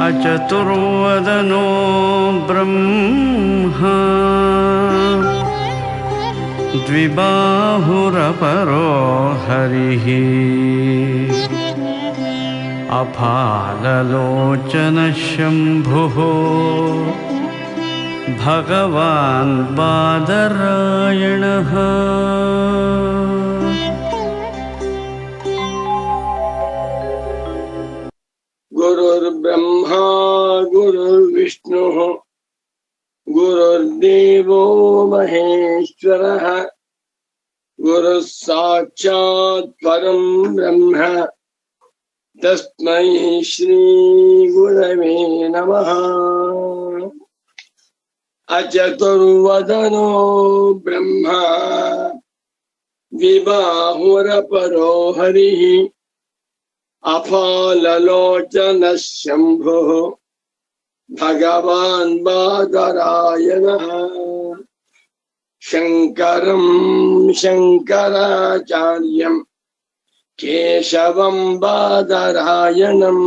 अचतुर्वदनो ब्रह्मा द्विबाहुरपरो हरिः अफाललोचनः शम्भुः भगवान् बादरायणः। गुरुर्ब्रह्मा गुरुर्विष्णुः गुरुर्देवो महेश्वरः गुरुः साक्षात् परं ब्रह्म तस्मै श्री गुरवे नमः। अचतुर्वदनो ब्रह्मा द्विबाहुरपरो हरिः अफाललोचनः शम्भुः भगवान् बादरायणः। शङ्करं शङ्कराचार्यं केशवं बादरायणं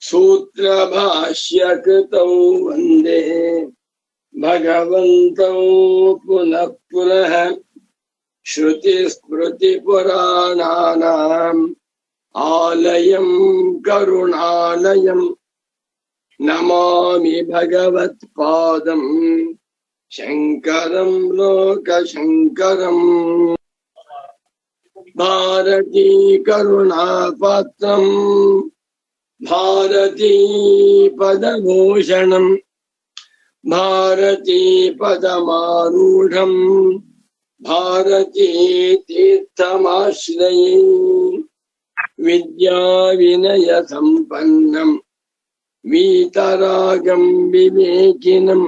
सूत्रभाष्यकृतौ वन्दे भगवन्तौ पुनः पुनः। श्रुतिस्मृतिपुराणानाम् आलयं करुणालयं नमामि भगवत्पादं शङ्करं लोकशङ्करम्। भारती करुणापात्रं भारती पदभूषणं भारती पदमारूढं भारती तीर्थमाश्रये। विद्या विनय संपन्नं वीतरागं विवेकिनं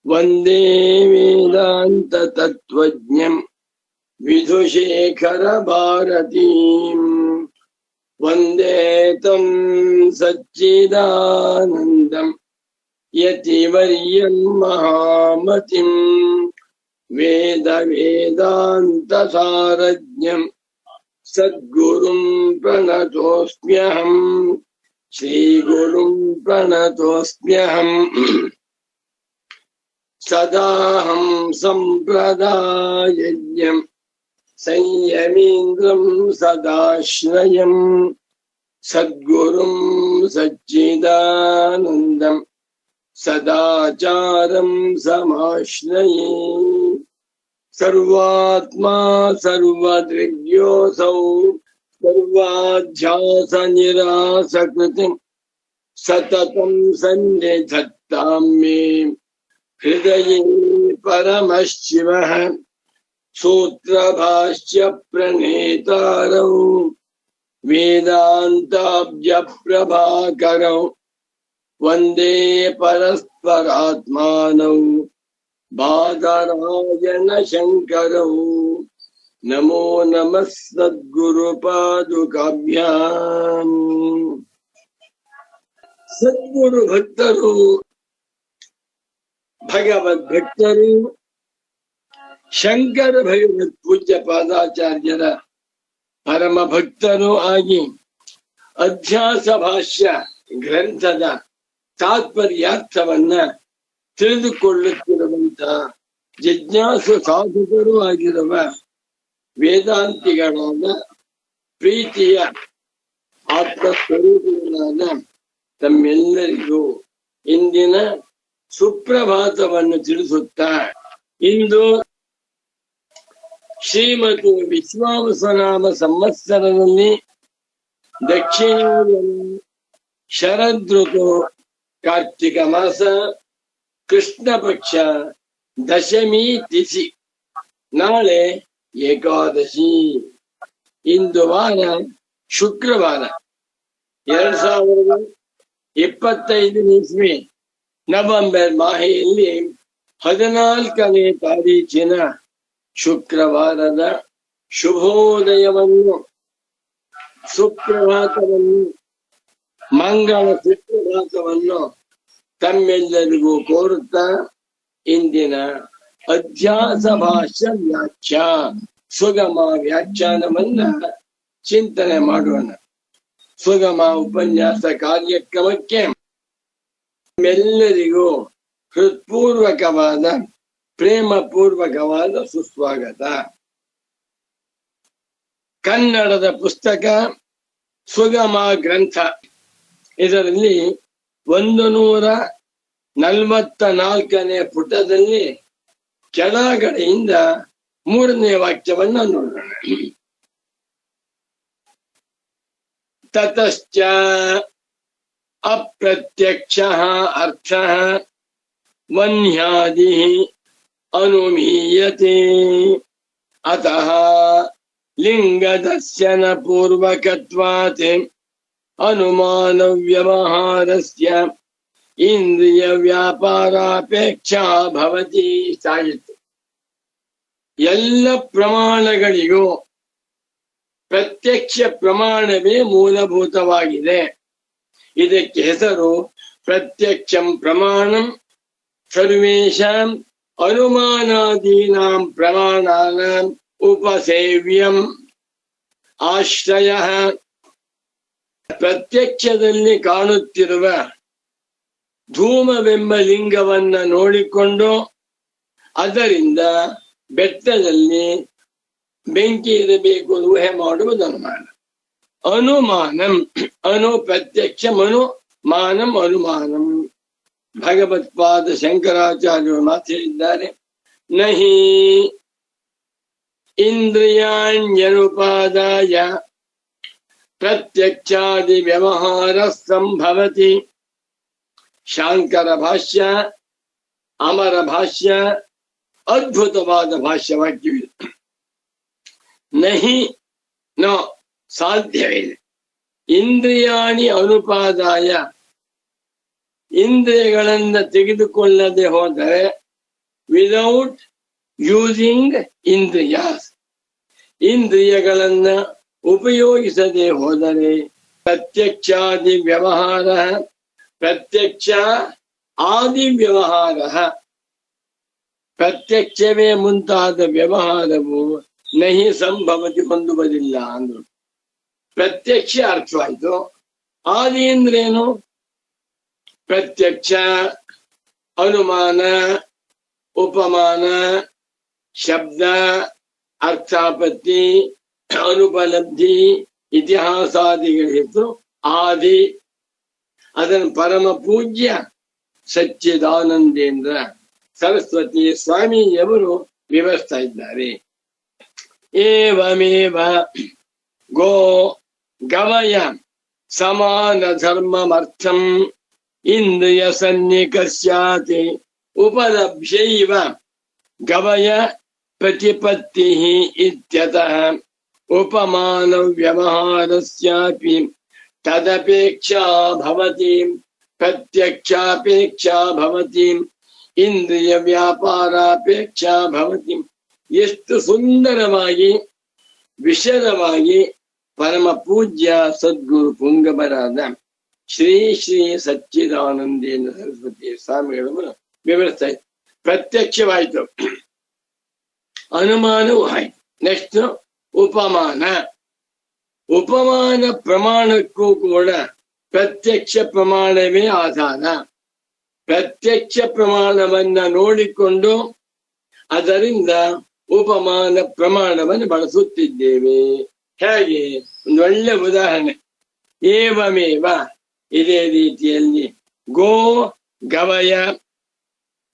वन्दे वेदांत तत्त्वज्ञं विधुशेखर भारतीं। वन्दे तं सच्चिदानन्दं यतिवर्यं महामतिं वेद वेदांत सारज्ञं सद्गुरुं प्रणतोऽस्म्यहम् श्रीगुरुं प्रणतोऽस्म्यहम्। सदाहं सम्प्रदायज्ञं संयमीन्द्रं सदाश्रयं सद्गुरुं सच्चिदानन्दं सदाचारं समाश्रये। सर्वात्मा सर्वदृग्योऽसौ सर्वाध्यासनिरासकृतिं सततं सन्निधत्तां मे हृदये परमशिवः। सूत्रभाष्य प्रणेतारौ वेदान्ताब्जप्रभाकरौ वन्दे परस्परात्मानौ बादरायण शङ्करौ। नमो नमः सद्गुरुपादुकाभ्याम्। सद्गुरु भक्तರು ಭಗವದ್ಭಕ್ತರು ಶಂಕರ ಭಗವತ್ ಪೂಜ್ಯ ಪಾದಾಚಾರ್ಯರ ಪರಮ ಭಕ್ತರು ಆಗಿ ಅಧ್ಯಾಸ ಭಾಷ್ಯ ಗ್ರಂಥದ ತಾತ್ಪರ್ಯಾರ್ಥವನ್ನ ತಿಳಿದುಕೊಳ್ಳುತ್ತಿರುವಂತ ಜಿಜ್ಞಾಸು ಸಾಧಕರು ಆಗಿರುವ ವೇದಾಂತಿಗಳಾದ ಪ್ರೀತಿಯ ಆತ್ಮಸ್ವರೂಪಗಳಾದ ತಮ್ಮೆಲ್ಲರಿಗೂ ಇಂದಿನ ಸುಪ್ರಭಾತವನ್ನು ತಿಳಿಸುತ್ತಾ, ಇಂದು ಶ್ರೀಮತಿ ವಿಶ್ವಾವಸನಾಮ ಸಂವತ್ಸರದಲ್ಲಿ ದಕ್ಷಿಣ ಶರದೃತು ಕಾರ್ತಿಕ ಮಾಸ ಕೃಷ್ಣ ಪಕ್ಷ ದಶಮಿ ತಿಥಿ, ನಾಳೆ ಏಕಾದಶಿ. ಇಂದು ವಾರ ಶುಕ್ರವಾರ 2025 ಇಸ್ವಿ ನವೆಂಬರ್ ಮಾಹೆಯಲ್ಲಿ 14ನೇ ತಾರೀಖಿನ ಶುಕ್ರವಾರದ ಶುಭೋದಯವನ್ನು ಸುಪ್ರಭಾತವನ್ನು ಮಂಗಳ ಸುಪ್ರಭಾತವನ್ನು ತಮ್ಮೆಲ್ಲರಿಗೂ ಕೋರುತ್ತಾ ಇಂದಿನ ಅಧ್ಯಾಸ ಭಾಷ್ಯ ವ್ಯಾಖ್ಯಾ ಸುಗಮ ವ್ಯಾಖ್ಯಾನವನ್ನ ಚಿಂತನೆ ಮಾಡೋಣ. ಸುಗಮ ಉಪನ್ಯಾಸ ಕಾರ್ಯಕ್ರಮಕ್ಕೆ ಎಲ್ಲರಿಗೂ ಹೃತ್ಪೂರ್ವಕವಾದ ಪ್ರೇಮಪೂರ್ವಕವಾದ ಸುಸ್ವಾಗತ. ಕನ್ನಡದ ಪುಸ್ತಕ ಸುಗಮ ಗ್ರಂಥ. ಇದರಲ್ಲಿ 144ನೇ ಪುಟದಲ್ಲಿ ಕೆಳಗಡೆಯಿಂದ 3ನೇ ವಾಕ್ಯವನ್ನ ನೋಡೋಣ. ತತಶ್ಚ ಅಪ್ರತ್ಯಕ್ಷಃ ಅರ್ಥಃ ವನ್ಯಾದಿಃ ಅನುಮೀಯತೆ ಅತಃ ಲಿಂಗದರ್ಶನ ಪೂರ್ವಕತ್ವಾತ್ ಅನುಮಾನ ವ್ಯವಹಾರಸ್ಯ ಇಂದ್ರಿಯ ವ್ಯಾಪಾರಾಪೇಕ್ಷಾ ಭವತಿ. ಸಾಯಿತು. ಎಲ್ಲ ಪ್ರಮಾಣಗಳಿಗೂ ಪ್ರತ್ಯಕ್ಷ ಪ್ರಮಾಣವೇ ಮೂಲಭೂತವಾಗಿದೆ. ಇದಕ್ಕೆ ಹೆಸರು ಪ್ರತ್ಯಕ್ಷಂ ಪ್ರಮಾಣಂ. ಸರ್ವೇಷಾಂ ಅನುಮಾನಾದೀನಾಂ ಪ್ರಮಾಣಾನಾಂ ಉಪಸೇವ್ಯಂ ಆಶ್ರಯಃ. ಪ್ರತ್ಯಕ್ಷದಲ್ಲಿ ಕಾಣುತ್ತಿರುವ ಧೂಮವೆಂಬ ಲಿಂಗವನ್ನ ನೋಡಿಕೊಂಡು ಅದರಿಂದ ಬೆಟ್ಟದಲ್ಲಿ ಬೆಂಕಿ ಇರಬೇಕು ಊಹೆ ಮಾಡುವುದು ಅನುಮಾನ. ಅನುಮಾನಂ ಅನು ಪ್ರತ್ಯಕ್ಷಂ ಅನುಮಾನಂ ಅನುಮಾನಂ. ಭಗವತ್ಪಾದ ಶಂಕರಾಚಾರ್ಯರು ಮಾತು ಹೇಳಿದ್ದಾರೆ. ನಹಿ ಇಂದ್ರಿಯಾಣ್ಯನುಪಾದಾಯ ಪ್ರತ್ಯಕ್ಷಾದಿ ವ್ಯವಹಾರ ಸಂಭವತಿ. ಶಾಂಕರ ಭಾಷ್ಯ, ಅಮರ ಭಾಷ್ಯ, ಅದ್ಭುತವಾದ ಭಾಷ್ಯವಾಕ್ಯವಿದೆ. ನಹಿ ನೋ ಸಾಧ್ಯವಿದೆ. ಇಂದ್ರಿಯಾಣಿ ಅನುಪಾದಾಯ, ಇಂದ್ರಿಯಗಳನ್ನ ತೆಗೆದುಕೊಳ್ಳದೆ ಹೋದರೆ, ವಿದೌಟ್ ಯೂಸಿಂಗ್ ಇಂದ್ರಿಯಾಸ್, ಇಂದ್ರಿಯಗಳನ್ನ ಉಪಯೋಗಿಸದೆ ಹೋದರೆ ಪ್ರತ್ಯಕ್ಷಾದಿ ವ್ಯವಹಾರ, ಪ್ರತ್ಯಕ್ಷ ಆದಿ ವ್ಯವಹಾರ, ಪ್ರತ್ಯಕ್ಷವೇ ಮುಂತಾದ ವ್ಯವಹಾರವು ನಹಿ ಸಂಭವತಿ ಹೊಂದುವುದಿಲ್ಲ ಅಂದ್ರು. ಪ್ರತ್ಯಕ್ಷ ಅರ್ಥವಾಯ್ತು. ಆದಿ ಅಂದ್ರೇನು? ಪ್ರತ್ಯಕ್ಷ, ಅನುಮಾನ, ಉಪಮಾನ, ಶಬ್ದ, ಅರ್ಥಾಪತ್ತಿ, ಅನುಪಲಬ್ಧಿ, ಇತಿಹಾಸಾದಿಗಳ ಹೆಸರು ಆದಿ. ಅದನ್ನು ಪರಮ ಪೂಜ್ಯ ಸಚ್ಚಿದಾನಂದೇಂದ್ರ ಸರಸ್ವತಿ ಸ್ವಾಮಿಯವರು ವಿವರಿಸ್ತಾ ಇದ್ದಾರೆ. ಏವಮೇವ ಗೋ ಗವಯ ಸಮಾನ ಧರ್ಮಮರ್ಥಂ ಇಂದ್ರಿಯ ಸನ್ನಿಕರ್ಷ್ಯಾತಿ ಉಪಲಭ್ಯೈವ ಗವಯ ಪ್ರತಿಪತ್ತಿ ಇತ್ಯತಃ ಉಪಮಾನ ವ್ಯವಹಾರಸ್ಯಾಪಿ ತದಪೇಕ್ಷಾ ಭವತಿ ಪ್ರತ್ಯಕ್ಷಾಪೇಕ್ಷಾ ಭವತಿ ಇಂದ್ರಿಯ ವ್ಯಾಪಾರಾಪೇಕ್ಷಾ ಭವತಿ. ಎಷ್ಟು ಸುಂದರವಾಗಿ ವಿಶದವಾಗಿ ಪರಮ ಪೂಜ್ಯ ಸದ್ಗುರು ಪುಂಗವರಾದ ಶ್ರೀ ಶ್ರೀ ಸಚ್ಚಿದಾನಂದೇಂದ್ರ ಸರಸ್ವತಿ ಸ್ವಾಮಿಗಳು ವಿವರಿಸ್ತಾ ಇದ್ದಾರೆ. ಪ್ರತ್ಯಕ್ಷವಾಯಿತು, ಅನುಮಾನವೂ ಆಯ್ತು. ನೆಕ್ಸ್ಟ್ ಉಪಮಾನ. ಉಪಮಾನ ಪ್ರಮಾಣಕ್ಕೂ ಕೂಡ ಪ್ರತ್ಯಕ್ಷ ಪ್ರಮಾಣವೇ ಆಧಾರ. ಪ್ರತ್ಯಕ್ಷ ಪ್ರಮಾಣವನ್ನ ನೋಡಿಕೊಂಡು ಅದರಿಂದ ಉಪಮಾನ ಪ್ರಮಾಣವನ್ನು ಬಳಸುತ್ತಿದ್ದೇವೆ. ಹೇಗೆ? ಒಂದು ಒಳ್ಳೆ ಉದಾಹರಣೆ. ಏವಮೇವ, ಇದೇ ರೀತಿಯಲ್ಲಿ ಗೋ ಗವಯ.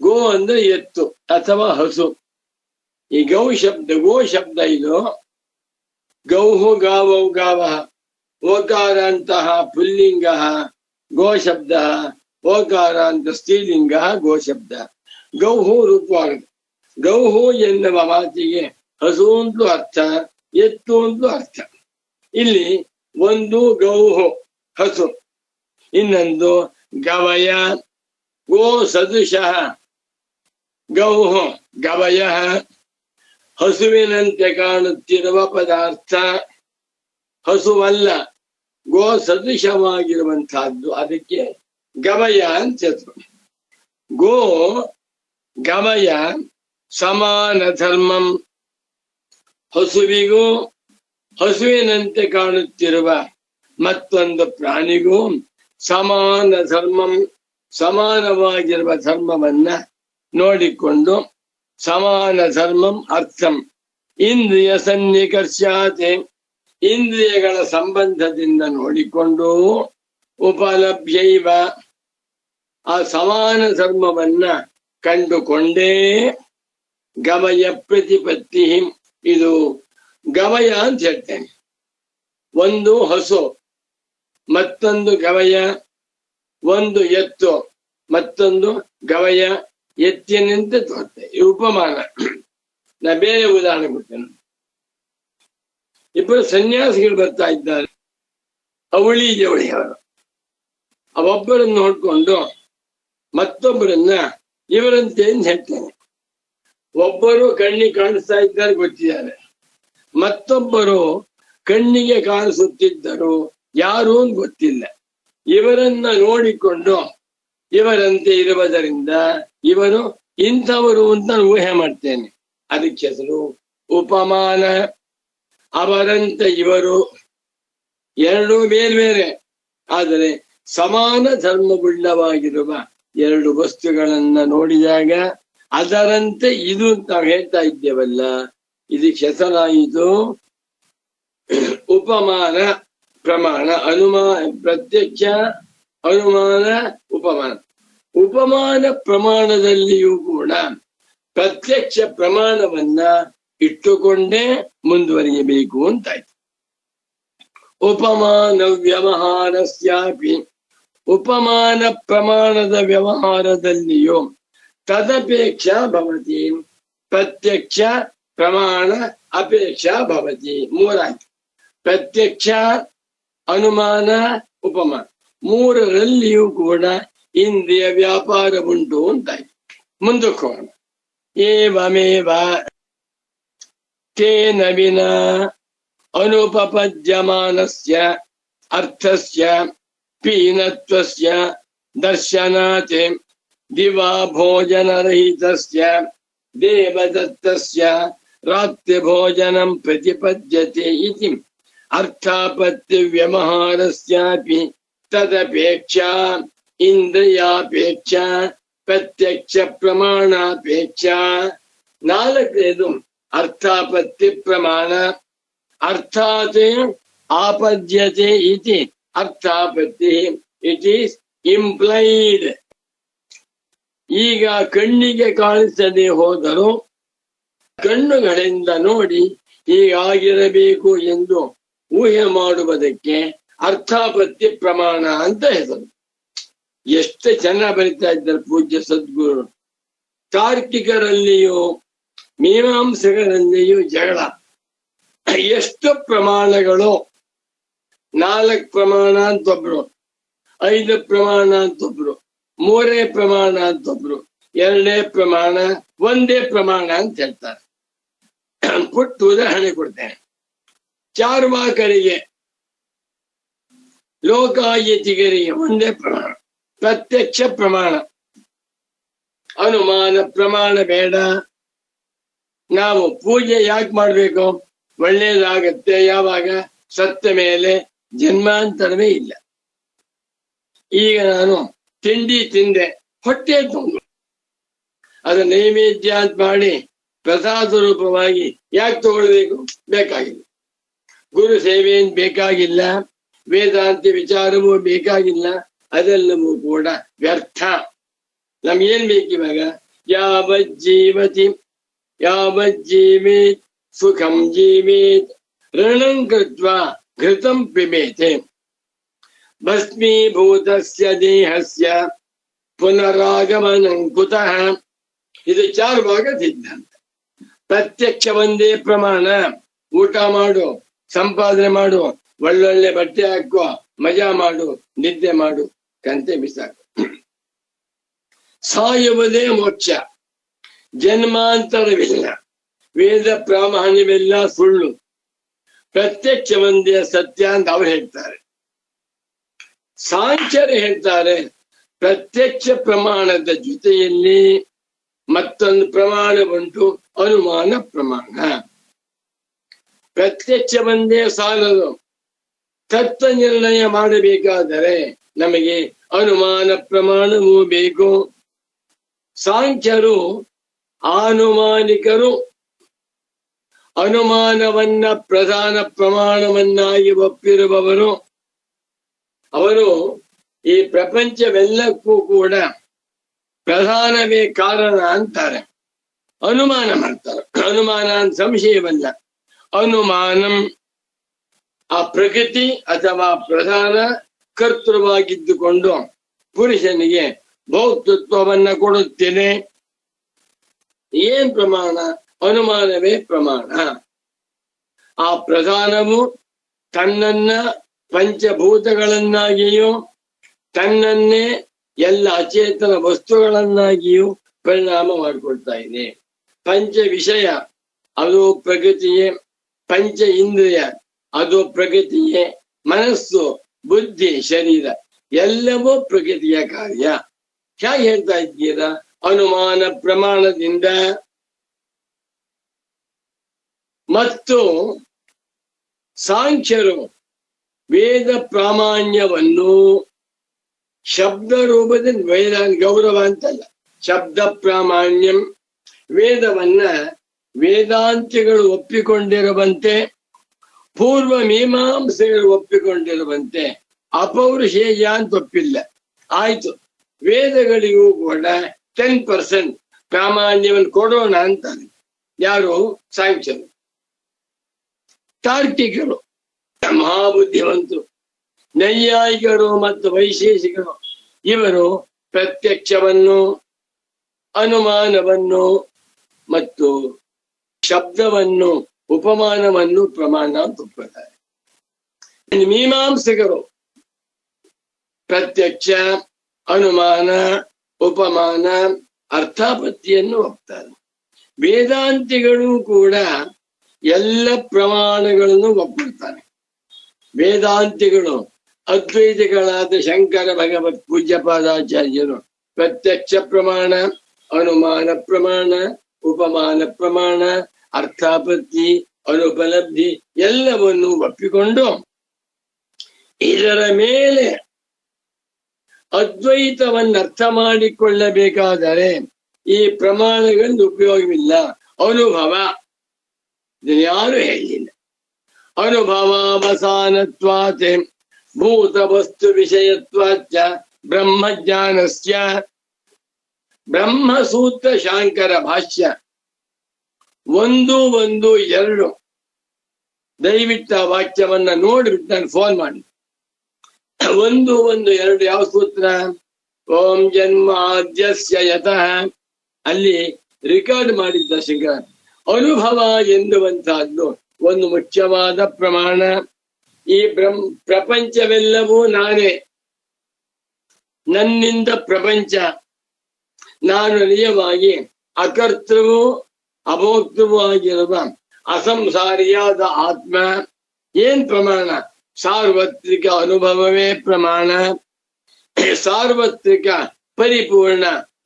ಗೋ ಅಂದ್ರೆ ಎತ್ತು ಅಥವಾ ಹಸು. ಈ ಗೋ ಶಬ್ದ ಇದು ಗೌಹು ಗಾವೌ ಗಾವಃ ಓಕಾರ ಅಂತಹ ಪುಲ್ಲಿಂಗ ಗೋ ಶಬ್ದ, ಓಕಾರ ಅಂತ ಸ್ತ್ರೀಲಿಂಗ ಗೋ ಶಬ್ದ. ಗೌಹು ರೂಪವಾಗುತ್ತೆ. ಗೌಹು ಎನ್ನುವ ಮಾತಿಗೆ ಹಸು ಅಂತಲೂ ಅರ್ಥ, ಎತ್ತು ಅಂತಲೂ ಅರ್ಥ. ಇಲ್ಲಿ ಒಂದು ಗೌಹು ಹಸು, ಇನ್ನೊಂದು ಗವಯ ಗೋ ಸದೃಶಃ ಗೌಹು ಗವಯ, ಹಸುವಿನಂತೆ ಕಾಣುತ್ತಿರುವ ಪದಾರ್ಥ ಹಸುವಲ್ಲ, ಗೋ ಸದೃಶವಾಗಿರುವಂತಹದ್ದು. ಅದಕ್ಕೆ ಗವಯ ಅಂತ ಹೆಸರು. ಗೋ ಗವಯ ಸಮಾನ ಧರ್ಮಂ. ಹಸುವಿಗೂ ಹಸುವಿನಂತೆ ಕಾಣುತ್ತಿರುವ ಮತ್ತೊಂದು ಪ್ರಾಣಿಗೂ ಸಮಾನವಾಗಿರುವ ಧರ್ಮವನ್ನ ನೋಡಿಕೊಂಡು ಸಮಾನ ಧರ್ಮಂ ಅರ್ಥಂ ಇಂದ್ರಿಯ ಸನ್ನಿಕರ್ಷಾತೆ ಇಂದ್ರಿಯಗಳ ಸಂಬಂಧದಿಂದ ನೋಡಿಕೊಂಡು ಉಪಲಭ್ಯೈವ ಆ ಸಮಾನ ಧರ್ಮವನ್ನ ಕಂಡುಕೊಂಡೇ ಗಮಯ ಪ್ರತಿಪತ್ತಿ. ಇದು ಗಮಯ ಅಂತ ಹೇಳ್ತೇನೆ. ಒಂದು ಹಸು, ಮತ್ತೊಂದು ಗವಯ, ಒಂದು ಎತ್ತು, ಮತ್ತೊಂದು ಗವಯ, ಎತ್ತಿನಂತೆ ತೋರ್ತೆ. ಈ ಉಪಮಾನ. ನಾ ಬೇರೆ ಉದಾಹರಣೆ ಕೊಡ್ತೇನೆ. ಇಬ್ಬರು ಸನ್ಯಾಸಿಗಳು ಬರ್ತಾ ಇದ್ದಾರೆ, ಅವಳಿ ಜವಳಿಯವರು. ಅವೊಬ್ಬರನ್ನು ನೋಡ್ಕೊಂಡು ಮತ್ತೊಬ್ಬರನ್ನ ಇವರಂತೆ ಅಂತ ಹೇಳ್ತೇನೆ. ಒಬ್ಬರು ಕಣ್ಣಿಗೆ ಕಾಣಿಸ್ತಾ ಇದ್ದಾರೆ, ಗೊತ್ತಿದ್ದಾರೆ. ಮತ್ತೊಬ್ಬರು ಕಣ್ಣಿಗೆ ಕಾಣಿಸುತ್ತಿದ್ದರು, ಯಾರು ಅಂತ ಗೊತ್ತಿಲ್ಲ. ಇವರನ್ನ ನೋಡಿಕೊಂಡು ಇವರಂತೆ ಇರುವುದರಿಂದ ಇವರು ಇಂಥವರು ಅಂತ ಊಹೆ ಮಾಡ್ತೇನೆ. ಅದಕ್ಕೆ ಹೆಸರು ಉಪಮಾನ. ಅವರಂತೆ ಇವರು ಎರಡು ಬೇರೆ ಬೇರೆ, ಆದರೆ ಸಮಾನ ಧರ್ಮವುಳ್ಳವಾಗಿರುವ ಎರಡು ವಸ್ತುಗಳನ್ನ ನೋಡಿದಾಗ ಅದರಂತೆ ಇದು ನಾವು ಹೇಳ್ತಾ ಇದ್ದೇವಲ್ಲ, ಇದಕ್ಕೆ ಹೆಸರಾಯಿತು ಉಪಮಾನ ಪ್ರಮಾಣ. ಪ್ರತ್ಯಕ್ಷ ಅನುಮಾನ ಉಪಮಾನ. ಉಪಮಾನ ಪ್ರಮಾಣದಲ್ಲಿಯೂ ಕೂಡ ಪ್ರತ್ಯಕ್ಷ ಪ್ರಮಾಣವನ್ನ ಇಟ್ಟುಕೊಂಡೇ ಮುಂದುವರಿಯಬೇಕು ಅಂತಾಯ್ತು. ಉಪಮಾನ ವ್ಯವಹಾರಸ್ಯಾಪಿ ಉಪಮಾನ ಪ್ರಮಾಣದ ವ್ಯವಹಾರದಲ್ಲಿಯೂ ತದಪೇಕ್ಷಾ ಭವತಿ ಪ್ರತ್ಯಕ್ಷ ಪ್ರಮಾಣ ಅಪೇಕ್ಷಾ ಭವತಿ. ಮೂರಾಯ್ತು. ಪ್ರತ್ಯಕ್ಷ ಅನುಮಾನ ಉಪಮಾನ ಮೂರರಲ್ಲಿಯೂ ಕೂಡ ಇಂದ್ರಿಯ ವ್ಯಾಪಾರ ಉಂಟು ಅಂತಾಯ್ತು. ಮುಂದಕ್ಕೆ ಹೋಗೋಣ. ಏವಮೇವ ತೇನ ವಿನಾ ಅನುಪಪದ್ಯಮಾನಸ್ಯ ಅರ್ಥಸ್ಯ ಪೀನತ್ವಸ್ಯ ದರ್ಶನಾತ್ ದಿವಾ ಭೋಜನರಹಿತಸ್ಯ ದೇವದತ್ತಸ್ಯ ರಾತ್ರಿ ಭೋಜನಂ ಪ್ರತಿಪದ್ಯತೆ ಇತಿ ಅರ್ಥಾಪತ್ತಿ ವ್ಯವಹಾರಸ್ಯಾಪಿ ತದಪೇಕ್ಷಾ ಇಂದ್ರಿಯಾಪೇಕ್ಷಾ ಪ್ರತ್ಯಕ್ಷ ಪ್ರಮಾಣಾಪೇಕ್ಷಾ. ನಾಲ್ಕನೇದು ಅರ್ಥಾಪತ್ತಿ ಪ್ರಮಾಣ. ಅರ್ಥಾತ್ ಆಪದ್ಯತೆ ಇತಿ ಅರ್ಥಾಪತ್ತಿ. It is implied. ಈಗ ಕಣ್ಣಿಗೆ ಕಾಣಿಸದೆ ಹೋದರೂ ಕಣ್ಣುಗಳಿಂದ ನೋಡಿ ಹೀಗಾಗಿರಬೇಕು ಎಂದು ಊಹೆ ಮಾಡುವುದಕ್ಕೆ ಅರ್ಥಾಪತ್ತಿ ಪ್ರಮಾಣ ಅಂತ ಹೆಸರು. ಎಷ್ಟು ಚೆನ್ನಾಗಿ ಬರೀತಾ ಇದ್ದಾರೆ ಪೂಜ್ಯ ಸದ್ಗುರು. ತಾರ್ಕಿಕರಲ್ಲಿಯೂ ಮೀಮಾಂಸಕರಲ್ಲಿಯೂ ಜಗಳ. ಎಷ್ಟು ಪ್ರಮಾಣಗಳು? 4 ಪ್ರಮಾಣ ಅಂತೊಬ್ರು, 5 ಪ್ರಮಾಣ ಅಂತೊಬ್ರು, 3 ಪ್ರಮಾಣ ಅಂತೊಬ್ರು, 2 ಪ್ರಮಾಣ, 1 ಪ್ರಮಾಣ ಅಂತ ಹೇಳ್ತಾರೆ. ಪುಟ್ಟ ಉದಾಹರಣೆ ಕೊಡ್ತೇನೆ. ಚಾರ್ವಾಕರಿಗೆ ಲೋಕಾಯತಿಗರಿಗೆ 1 ಪ್ರಮಾಣ ಪ್ರತ್ಯಕ್ಷ ಪ್ರಮಾಣ. ಅನುಮಾನ ಪ್ರಮಾಣ ಬೇಡ. ನಾವು ಪೂಜೆ ಯಾಕೆ ಮಾಡ್ಬೇಕು? ಒಳ್ಳೇದಾಗತ್ತೆ. ಯಾವಾಗ? ಸತ್ತ ಮೇಲೆ ಜನ್ಮಾಂತರವೇ ಇಲ್ಲ. ಈಗ ನಾನು ತಿಂಡಿ ತಿಂದೆ, ಹೊಟ್ಟೆ ತುಂಬ, ಅದು ನೈವೇದ್ಯ ಅಂತ ಮಾಡಿ ಪ್ರಸಾದ ರೂಪವಾಗಿ ಯಾಕೆ ತಗೊಳ್ಬೇಕು? ಬೇಕಾಗಿಲ್ಲ. ಗುರು ಸೇವೆ ಬೇಕಾಗಿಲ್ಲ, ವೇದಾಂತ ವಿಚಾರವೂ ಬೇಕಾಗಿಲ್ಲ. ಅದೆಲ್ಲವೂ ಕೂಡ ವ್ಯರ್ಥ. ನಮ್ಗೇನ್ ಬೇಕಿವಾಗ? ಯಾವಜ್ಜೀವೇತ್ ಸುಖಂ ಜೀವೇತ್ ಋಣಂ ಕೃತ್ವಾ ಘೃತಂ ಪಿಬೇತೆ ಭಸ್ಮೀಭೂತಸ್ಯ ದೇಹಸ್ಯ ಪುನರಾಗಮನಂ ಕುತಃ. ಇದು 4 ಭಾಗ ಸಿದ್ಧಾಂತ. ಪ್ರತ್ಯಕ್ಷ 1 ಪ್ರಮಾಣ. ಊಟ ಮಾಡು, ಸಂಪಾದನೆ ಮಾಡು, ಒಳ್ಳೊಳ್ಳೆ ಬಟ್ಟೆ ಹಾಕುವ, ಮಜಾ ಮಾಡು, ನಿದ್ದೆ ಮಾಡು, ಕಂತೆ ಬಿಸಾಕು. ಸಾಯುವುದೇ ಮೋಕ್ಷ, ಜನ್ಮಾಂತರವಿಲ್ಲ, ವೇದ ಪ್ರಾಮಾಣ್ಯವೆಲ್ಲ ಸುಳ್ಳು, ಪ್ರತ್ಯಕ್ಷ 1 ಸತ್ಯ ಅಂತ ಅವ್ರು ಹೇಳ್ತಾರೆ. ಸಾಂಖ್ಯರು ಹೇಳ್ತಾರೆ ಪ್ರತ್ಯಕ್ಷ ಪ್ರಮಾಣದ ಜೊತೆಯಲ್ಲಿ ಮತ್ತೊಂದು ಪ್ರಮಾಣ ಉಂಟು, ಅನುಮಾನ ಪ್ರಮಾಣ. ಪ್ರತ್ಯಕ್ಷ 1 ಸಾಲದು, ತತ್ವ ನಿರ್ಣಯ ಮಾಡಬೇಕಾದರೆ ನಮಗೆ ಅನುಮಾನ ಪ್ರಮಾಣವೂ ಬೇಕು. ಸಾಂಖ್ಯರು ಆನುಮಾನಿಕರು. ಅನುಮಾನವನ್ನ ಪ್ರಧಾನ ಪ್ರಮಾಣವನ್ನಾಗಿ ಒಪ್ಪಿರುವವರು. ಅವರು ಈ ಪ್ರಪಂಚವೆಲ್ಲಕ್ಕೂ ಕೂಡ ಪ್ರಧಾನವೇ ಕಾರಣ ಅಂತಾರೆ. ಅನುಮಾನ ಮಾಡ್ತಾರೆ. ಅನುಮಾನ ಅಂತ ಸಂಶಯವಲ್ಲ. ಅನುಮಾನಂ ಆ ಪ್ರಕೃತಿ ಅಥವಾ ಪ್ರಧಾನ ಕರ್ತೃವಾಗಿದ್ದುಕೊಂಡು ಪುರುಷನಿಗೆ ಭೋಕ್ತೃತ್ವವನ್ನ ಕೊಡುತ್ತೇನೆ. ಏನ್ ಪ್ರಮಾಣ? ಅನುಮಾನವೇ ಪ್ರಮಾಣ. ಆ ಪ್ರಧಾನವು ತನ್ನನ್ನ ಪಂಚಭೂತಗಳನ್ನಾಗಿಯೂ ತನ್ನನ್ನೇ ಎಲ್ಲ ಅಚೇತನ ವಸ್ತುಗಳನ್ನಾಗಿಯೂ ಪರಿಣಾಮ ಮಾಡಿಕೊಳ್ತಾ ಇದೆ. ಪಂಚ ವಿಷಯ ಅದು ಪ್ರಕೃತಿಯೇ, ಪಂಚ ಇಂದ್ರಿಯ ಅದು ಪ್ರಕೃತಿಯೇ, ಮನಸ್ಸು ಬುದ್ಧಿ ಶರೀರ ಎಲ್ಲವೂ ಪ್ರಕೃತಿಯ ಕಾರ್ಯ. ಹೇಗೆ ಹೇಳ್ತಾ ಇದ್ದೀರಾ? ಅನುಮಾನ ಪ್ರಮಾಣದಿಂದ. ಮತ್ತು ಸಾಂಖ್ಯರು ವೇದ ಪ್ರಾಮಾಣ್ಯವನ್ನು ಶಬ್ದ ರೂಪದಿಂದ ವೇದ ಗೌರವ ಅಂತಲ್ಲ, ಶಬ್ದ ಪ್ರಾಮಾಣ್ಯಂ ವೇದವನ್ನ ವೇದಾಂತಿಗಳು ಒಪ್ಪಿಕೊಂಡಿರುವಂತೆ, ಪೂರ್ವ ಮೀಮಾಂಸೆಗಳು ಒಪ್ಪಿಕೊಂಡಿರುವಂತೆ ಅಪೌರುಷೇಯ ಅಂತ ಒಪ್ಪಿಲ್ಲ. ಆಯ್ತು, ವೇದಗಳಿಗೂ ಕೂಡ 10% ಪ್ರಾಮಾಣ್ಯವನ್ನು ಕೊಡೋಣ ಅಂತಾರೆ. ಯಾರು? ಸಾಂಖ್ಯರು. ತಾರ್ಕಿಕರು ಮಹಾಬುದ್ಧಿವಂತರು, ನೈಯಾಯಿಕರು ಮತ್ತು ವೈಶೇಷಿಕರು ಇವರು ಪ್ರತ್ಯಕ್ಷವನ್ನು, ಅನುಮಾನವನ್ನು ಮತ್ತು ಶಬ್ದವನ್ನು, ಉಪಮಾನವನ್ನು ಪ್ರಮಾಣ ಅಂತ ಒಪ್ಪುತ್ತಾರೆ. ಮೀಮಾಂಸಕರು ಪ್ರತ್ಯಕ್ಷ, ಅನುಮಾನ, ಉಪಮಾನ, ಅರ್ಥಾಪತ್ತಿಯನ್ನು ಒಪ್ತಾರೆ. ವೇದಾಂತಿಗಳು ಕೂಡ ಎಲ್ಲ ಪ್ರಮಾಣಗಳನ್ನು ಒಪ್ಪಿರ್ತಾರೆ. ವೇದಾಂತಿಗಳು ಅದ್ವೈತಿಗಳಾದ ಶಂಕರ ಭಗವತ್ ಪೂಜ್ಯಪಾದಾಚಾರ್ಯರು ಪ್ರತ್ಯಕ್ಷ ಪ್ರಮಾಣ, ಅನುಮಾನ ಪ್ರಮಾಣ, ಉಪಮಾನ ಪ್ರಮಾಣ, ಅರ್ಥಾಪತ್ತಿ, ಅನುಪಲಬ್ಧಿ ಎಲ್ಲವನ್ನು ಒಪ್ಪಿಕೊಂಡು ಇದರ ಮೇಲೆ ಅದ್ವೈತವನ್ನು ಅರ್ಥ ಮಾಡಿಕೊಳ್ಳಬೇಕಾದರೆ ಈ ಪ್ರಮಾಣಗಳಿಂದ ಉಪಯೋಗವಿಲ್ಲ. ಅನುಭವ ಇದನ್ನು ಯಾರು ಹೇಳಿಲ್ಲ. ಅನುಭವಾವಸಾನತ್ವಾತ್ ಭೂತ ವಸ್ತು ವಿಷಯತ್ವಾಚ ಬ್ರಹ್ಮಜ್ಞಾನಸ್ಯ. ಬ್ರಹ್ಮಸೂತ್ರ ಶಾಂಕರ ಭಾಷ್ಯ 1:1:2 ದಯವಿಟ್ಟು ಆ ವಾಕ್ಯವನ್ನ ನೋಡ್ಬಿಟ್ಟು ನಾನು ಫೋನ್ ಮಾಡಿ. 1:1:2 ಯಾವ ಸೂತ್ರ? ಓಂ ಜನ್ಮಾದ್ಯಸ್ಯ ಯತಃ. ಅಲ್ಲಿ ರೆಕಾರ್ಡ್ ಮಾಡಿದ್ದ ಶಂಕರ. ಅನುಭವ ಎನ್ನುವಂತಹದ್ದು ಒಂದು ಮುಖ್ಯವಾದ ಪ್ರಮಾಣ. ಈ ಪ್ರಪಂಚವೆಲ್ಲವೂ ನಾನೇ, ನನ್ನಿಂದ ಪ್ರಪಂಚ, ನಾನು ನಿಜವಾಗಿ ಅಕರ್ತೃವು ಅಭೋಕ್ತೃವೂ ಆಗಿರುವ ಅಸಂಸಾರಿಯಾದ ಆತ್ಮ. ಏನ್ ಪ್ರಮಾಣ? ಸಾರ್ವತ್ರಿಕ ಅನುಭವವೇ ಪ್ರಮಾಣ. ಸಾರ್ವತ್ರಿಕ ಪರಿಪೂರ್ಣ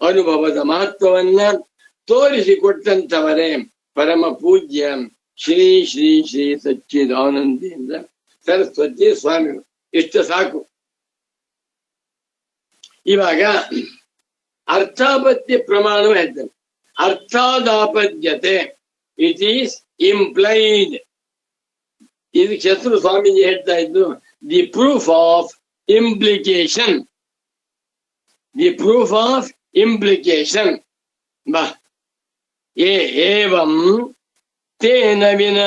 ಅನುಭವದ ಮಹತ್ವವನ್ನ ತೋರಿಸಿಕೊಟ್ಟಂತವರೇ ಪರಮ ಪೂಜ್ಯ ಶ್ರೀ ಶ್ರೀ ಶ್ರೀ ಸಚ್ಚಿದಾನಂದೇಂದ್ರ ಸರಸ್ವತಿ ಸ್ವಾಮಿಗಳು. ಇಷ್ಟು ಸಾಕು. ಇವಾಗ ಅರ್ಥಾಪತ್ಯ ಪ್ರಮಾಣವು ಹೇಳ್ತೇನೆ. ಅರ್ಥಾದಾಪದ್ಯತೆ ಇಟ್ ಈಸ್ ಇಂಪ್ಲೈಡ್. ಇದು ಶತ್ರು ಸ್ವಾಮೀಜಿ ಹೇಳ್ತಾ ಇದ್ದು the proof of implication. The proof of implication. ಬಾ ಏವಂ ತೇನ ವಿನ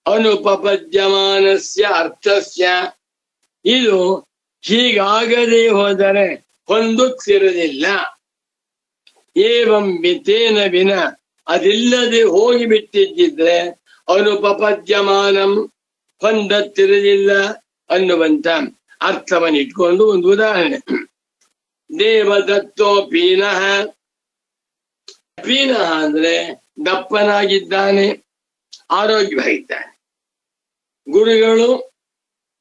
ಅನುಪಪದ್ಯಮಾನಸ್ಯ ಅರ್ಥಸ್ಯ. ಇದು ಹೀಗಾಗದೆ ಹೋದರೆ ಹೊಂದುತ್ತಿರಲಿಲ್ಲ. ಏವಂ ತೇನ ವಿನ ಅದಿಲ್ಲದೆ ಹೋಗಿಬಿಟ್ಟಿದ್ದಿದ್ರೆ ಅನುಪಪದ್ಯಮಾನಂ ಹೊಂದತ್ತಿರಲಿಲ್ಲ ಅನ್ನುವಂತ ಅರ್ಥವನ್ನು ಇಟ್ಕೊಂಡು ಒಂದು ಉದಾಹರಣೆ. ದೇವದತ್ತೋ ಪೀನಃ. ಪೀನಃ ಅಂದ್ರೆ ದಪ್ಪನಾಗಿದ್ದಾನೆ, ಆರೋಗ್ಯವಾಗಿದ್ದಾನೆ. ಗುರುಗಳು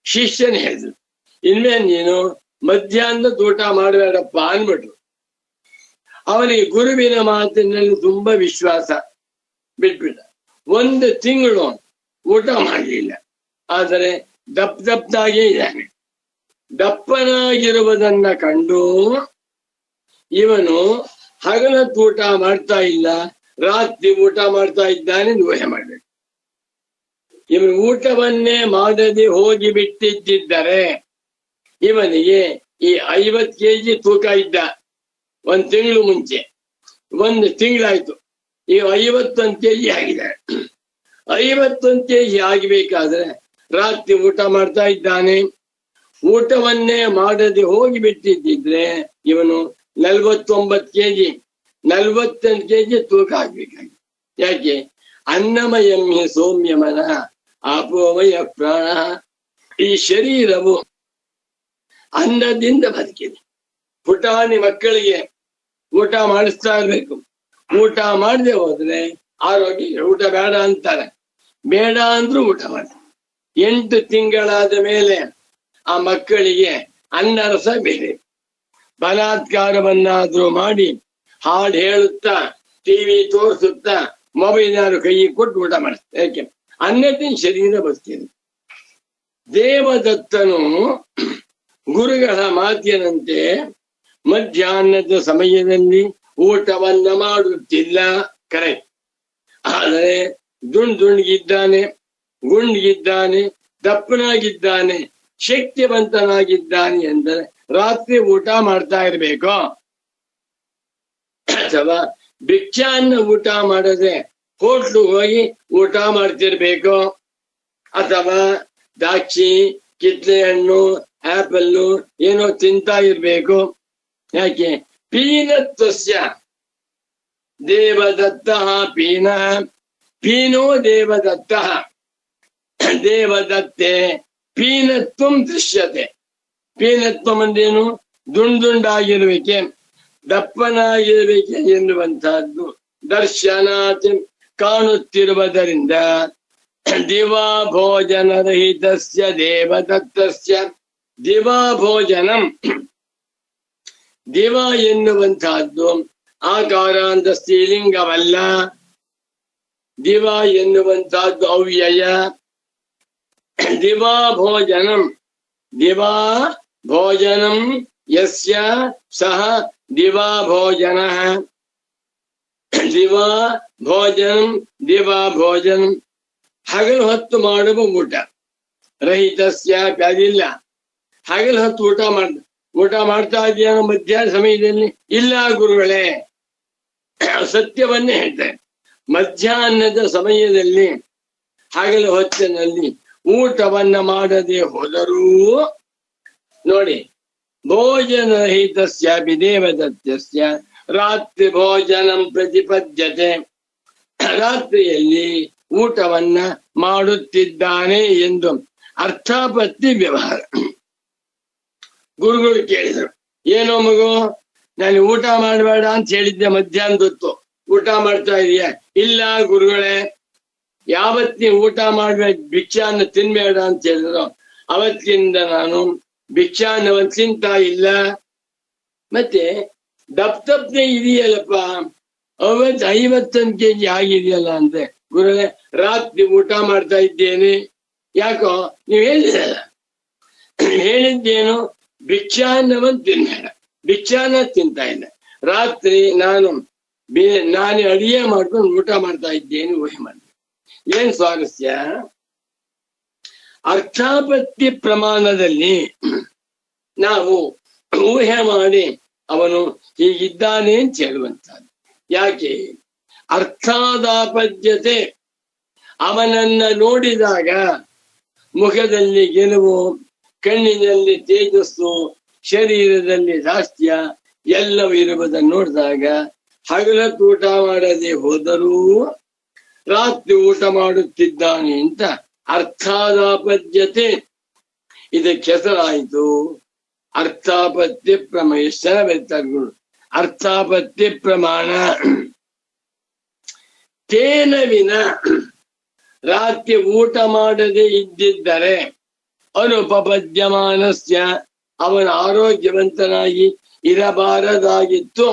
ಶಿಷ್ಯನ ಹೇಳಿದ್ರು, ಇನ್ಮೇಲೆ ನೀನು ಮಧ್ಯಾಹ್ನದ ಊಟ ಮಾಡಬೇಡಪ್ಪ ಅನ್ಬಿಟ್ರು. ಅವನಿಗೆ ಗುರುವಿನ ಮಾತಿನಲ್ಲಿ ತುಂಬಾ ವಿಶ್ವಾಸ, ಬಿಟ್ಬಿಟ್ಟ. 1 ತಿಂಗಳು ಊಟ ಮಾಡಲಿಲ್ಲ. ಆದರೆ ದಪ್ಪದಾಗೇ ಇದ್ದಾನೆ. ದಪ್ಪನಾಗಿರುವುದನ್ನ ಕಂಡು ಇವನು ಹಗಲತ್ತು ಊಟ ಮಾಡ್ತಾ ಇಲ್ಲ, ರಾತ್ರಿ ಊಟ ಮಾಡ್ತಾ ಇದ್ದಾನೆ ಊಹೆ ಮಾಡ್ಬೇಕು. ಇವನು ಊಟವನ್ನೇ ಮಾಡದೆ ಹೋಗಿ ಬಿಟ್ಟಿದ್ದರೆ ಇವನಿಗೆ ಈ 50 kg ತೂಕ ಇದ್ದ 1 ತಿಂಗಳು ಮುಂಚೆ. 1 ತಿಂಗಳಾಯ್ತು, ಈಗ 51 kg ಆಗಿದೆ. 51 kg ಆಗಬೇಕಾದ್ರೆ ರಾತ್ರಿ ಊಟ ಮಾಡ್ತಾ ಇದ್ದಾನೆ. ಊಟವನ್ನೇ ಮಾಡದೆ ಹೋಗಿ ಬಿಟ್ಟಿದ್ದಿದ್ರೆ ಇವನು 49 kg 48 kg ತೂಕ ಆಗ್ಬೇಕಾಗಿದೆ. ಯಾಕೆ? ಅನ್ನಮಯಂ ಹಿ ಸೌಮ್ಯಮನ ಆಪೋಮಯ ಪ್ರಾಣ. ಈ ಶರೀರವು ಅನ್ನದಿಂದ ಬದುಕಿದೆ. ಪುಟಾಣಿ ಮಕ್ಕಳಿಗೆ ಊಟ ಮಾಡಿಸ್ತಾ ಇರ್ಬೇಕು. ಊಟ ಮಾಡದೆ ಹೋದ್ರೆ ಆರೋಗ್ಯ, ಊಟ ಬೇಡ ಅಂತಾರೆ, ಬೇಡ ಅಂದ್ರೂ ಊಟ ಮಾಡಿ. 8 ತಿಂಗಳಾದ ಮೇಲೆ ಆ ಮಕ್ಕಳಿಗೆ ಅನ್ನ ರಸ ಬೇರೆ. ಬಲಾತ್ಕಾರವನ್ನಾದ್ರೂ ಮಾಡಿ ಹಾಡು ಹೇಳುತ್ತಾ ಟಿವಿ ತೋರಿಸುತ್ತಾ ಮೊಬೈಲ್ ಕೈ ಕೊಟ್ಟು ಊಟ ಮಾಡಿಸ್ತಾರೆ. ಯಾಕೆ? ಅನ್ನತಿನ ಶರೀರ ಬದುಕಿದೆ. ದೇವದತ್ತನು ಗುರುಗಳ ಮಾತಿನಂತೆ ಮಧ್ಯಾಹ್ನದ ಸಮಯದಲ್ಲಿ ಊಟವನ್ನ ಮಾಡುತ್ತಿಲ್ಲ, ಕರೆಕ್ಟ್. ಆದರೆ ದುಂಡ್ಗಿದ್ದಾನೆ, ಗುಂಡ್ಗಿದ್ದಾನೆ, ದಪ್ಪನಾಗಿದ್ದಾನೆ, ಶಕ್ತಿವಂತನಾಗಿದ್ದಾನೆ ಎಂದರೆ ರಾತ್ರಿ ಊಟ ಮಾಡ್ತಾ ಇರ್ಬೇಕು. ಅಥವಾ ಭಿಕ್ಷಾನ್ನ ಊಟ ಮಾಡದೆ ಹೋಟ್ಲು ಹೋಗಿ ಊಟ ಮಾಡ್ತಿರ್ಬೇಕು. ಅಥವಾ ದ್ರಾಕ್ಷಿ, ಕಿತ್ಲೆ ಹಣ್ಣು, ಆಪಲ್ಲು ಏನೋ ತಿಂತಾ ಇರ್ಬೇಕು. ಯಾಕೆ? ಪೀನತ್ವಸ್ಯ ದೇವದತ್ತ ಪೀನ ಪೀನೋ ದೇವದತ್ತ. ದೇವದತ್ತೆ ಪೀನತ್ವಂ ದೃಶ್ಯತೆ. ಪೀನತ್ವಂ ಅಂದ್ರೇನು? ದುಂಡಾಗಿರ್ಬೇಕೆ, ದಪ್ಪನಾಗಿರ್ಬೇಕೆ ಎನ್ನುವಂತಹದ್ದು ದರ್ಶನಾತ್ ಕಾಣುತ್ತಿರುವುದರಿಂದ ದಿವಾ ಭೋಜನ ರಹಿತಸ್ಯ ದೇವದತ್ತಸ್ಯ ದಿವಾ ಭೋಜನಂ. ದಿವ ಎನ್ನುವಂತಹದ್ದು ಆಕಾರ ಅಂತ ಸ್ತ್ರೀಲಿಂಗವಲ್ಲ. ದಿವ ಎನ್ನುವಂತಹದ್ದು ಅವ್ಯಯ. ದಿವಾ ಭೋಜನಂ, ದಿವಾ ಭೋಜನಂ ಯಸ್ಯ ಸಹ ದಿವಾ ಭೋಜನ. ದಿವಾ ಭೋಜನಂ ದಿವಾ ಭೋಜನಂ. ಹಗಲು ಹೊತ್ತು ಮಾಡುವ ಊಟ. ರಹಿತಸ್ಯ ಅದಿಲ್ಲ. ಹಗಲು ಹೊತ್ತು ಊಟ ಮಾಡ್ತಾ ಇದೆಯಾ ಮಧ್ಯಾಹ್ನ ಸಮಯದಲ್ಲಿ? ಇಲ್ಲ ಗುರುಗಳೇ, ಸತ್ಯವನ್ನೇ ಹೇಳ್ತಾರೆ. ಮಧ್ಯಾಹ್ನದ ಸಮಯದಲ್ಲಿ ಹಗಲು ಹೊತ್ತಿನಲ್ಲಿ ಊಟವನ್ನ ಮಾಡದೆ ಹೋದರೂ ನೋಡಿ, ಭೋಜನ ರಹಿತಸ್ಯ ದೇವದತ್ತಸ್ಯ ರಾತ್ರಿ ಭೋಜನಂ ಪ್ರತಿಪದ್ಯತೆ. ರಾತ್ರಿಯಲ್ಲಿ ಊಟವನ್ನ ಮಾಡುತ್ತಿದ್ದಾನೆ ಎಂದು ಅರ್ಥಾಪತ್ತಿ ವ್ಯವಹಾರ. ಗುರುಗಳು ಕೇಳಿದರು, ಏನೋ ಮಗು, ನಾನು ಊಟ ಮಾಡಬೇಡ ಅಂತ ಹೇಳಿದ್ದೆ ಮಧ್ಯಾಹ್ನದೊತ್ತು, ಊಟ ಮಾಡ್ತಾ ಇದೀಯ? ಇಲ್ಲ ಗುರುಗಳೇ, ಯಾವತ್ತಿ ಊಟ ಮಾಡ್ಬೇಕು, ಭಿಕ್ಷಾನ್ನ ತಿನ್ಬೇಡ ಅಂತ ಹೇಳಿದ್ರು ಅವತ್ತಿಂದ ನಾನು ಭಿಕ್ಷಾನ್ನವನ್ನು ತಿಂತಾ ಇಲ್ಲ. ಮತ್ತೆ ದಪ್ತಪ್ನೆ ಇದೆಯಲ್ಲಪ್ಪ, 51 kg ಆಗಿದೆಯಲ್ಲ ಅಂತೆ. ಗುರುಗಳೇ, ರಾತ್ರಿ ಊಟ ಮಾಡ್ತಾ ಇದ್ದೇನೆ. ಯಾಕೋ? ನೀವು ಹೇಳಿದ್ದೇನು? ಭಿಕ್ಷಾನ್ನವನ್ನು ತಿನ್ಬೇಡ. ಭಿಕ್ಷಾನ್ನ ತಿಂತಾ ಇಲ್ಲ. ರಾತ್ರಿ ನಾನೇ ಅಡಿಗೆ ಮಾಡ್ಕೊಂಡು ಊಟ ಮಾಡ್ತಾ ಇದ್ದೇನೆ, ಊಹೆ ಮಾಡಿ. ಏನ್ ಸ್ವಾರಸ್ಯ? ಅರ್ಥಾಪತ್ತಿ ಪ್ರಮಾಣದಲ್ಲಿ ನಾವು ಊಹೆ ಮಾಡಿ ಅವನು ಹೀಗಿದ್ದಾನೆ ಅಂತ ಹೇಳುವಂತಹದ್ದು. ಯಾಕೆ? ಅರ್ಥಾದಾಪದ್ಯತೆ. ಅವನನ್ನ ನೋಡಿದಾಗ ಮುಖದಲ್ಲಿ ಗೆಲುವು, ಕಣ್ಣಿನಲ್ಲಿ ತೇಜಸ್ಸು, ಶರೀರದಲ್ಲಿ ದಾಸ್ಯ ಎಲ್ಲವೂ ಇರುವುದನ್ನು ನೋಡಿದಾಗ ಹಗಲತ್ತು ಊಟ ಮಾಡದೆ ಹೋದರೂ ರಾತ್ರಿ ಊಟ ಮಾಡುತ್ತಿದ್ದಾನೆ ಅಂತ ಅರ್ಥಾದಾಪದ್ಯತೆ. ಇದಕ್ಕೆ ಹೆಸರಾಯಿತು ಅರ್ಥಾಪತ್ತಿ ಪ್ರಮಾಣ. ಎಷ್ಟು ಜನ ಬರ್ತಾರೆ ಅರ್ಥಾಪತ್ತಿ ಪ್ರಮಾಣ. ತೇನ ವಿನ ರಾತ್ರಿ ಊಟ ಮಾಡದೆ ಇದ್ದಿದ್ದರೆ ಅನುಪಪದ್ಯಮಾನಸ್ಯ ಅವನ ಆರೋಗ್ಯವಂತನಾಗಿ ಇರಬಾರದಾಗಿತ್ತು,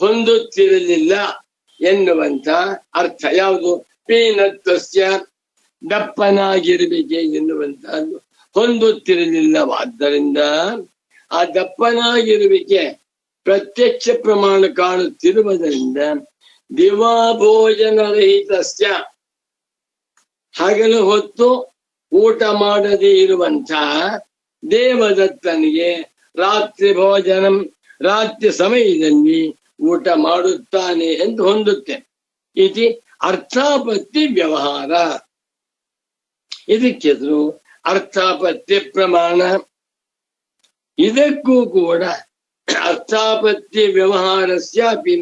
ಹೊಂದುತ್ತಿರಲಿಲ್ಲ ಎನ್ನುವಂತ ಅರ್ಥ. ಯಾವುದು? ಪೀನತ್ವಸ್ಯ ದಪ್ಪನಾಗಿರ್ಬೇಕೆ ಎನ್ನುವಂತಹದ್ದು ಹೊಂದುತ್ತಿರಲಿಲ್ಲವಾದ್ದರಿಂದ ಆ ದಪ್ಪನಾಗಿರುವಿಕೆ ಪ್ರತ್ಯಕ್ಷ ಪ್ರಮಾಣ ಕಾಣುತ್ತಿರುವುದರಿಂದ ದಿವಾಭೋಜನ ರಹಿತಸ್ಯ ಹಗಲು ಹೊತ್ತು ಊಟ ಮಾಡದೇ ಇರುವಂತಹ ದೇವದತ್ತನಿಗೆ ರಾತ್ರಿ ಸಮಯದಲ್ಲಿ ಊಟ ಮಾಡುತ್ತಾನೆ ಎಂದು ಹೊಂದುತ್ತೆ. ಇತಿ ಅರ್ಥಾಪತ್ತಿ ವ್ಯವಹಾರ. ಇದಕ್ಕೆದುರು ಅರ್ಥಾಪತ್ತಿ ಪ್ರಮಾಣ. ಇದಕ್ಕೂ ಕೂಡ ಅರ್ಥಾಪತ್ತಿ ವ್ಯವಹಾರಸ್ಯಾಪಿ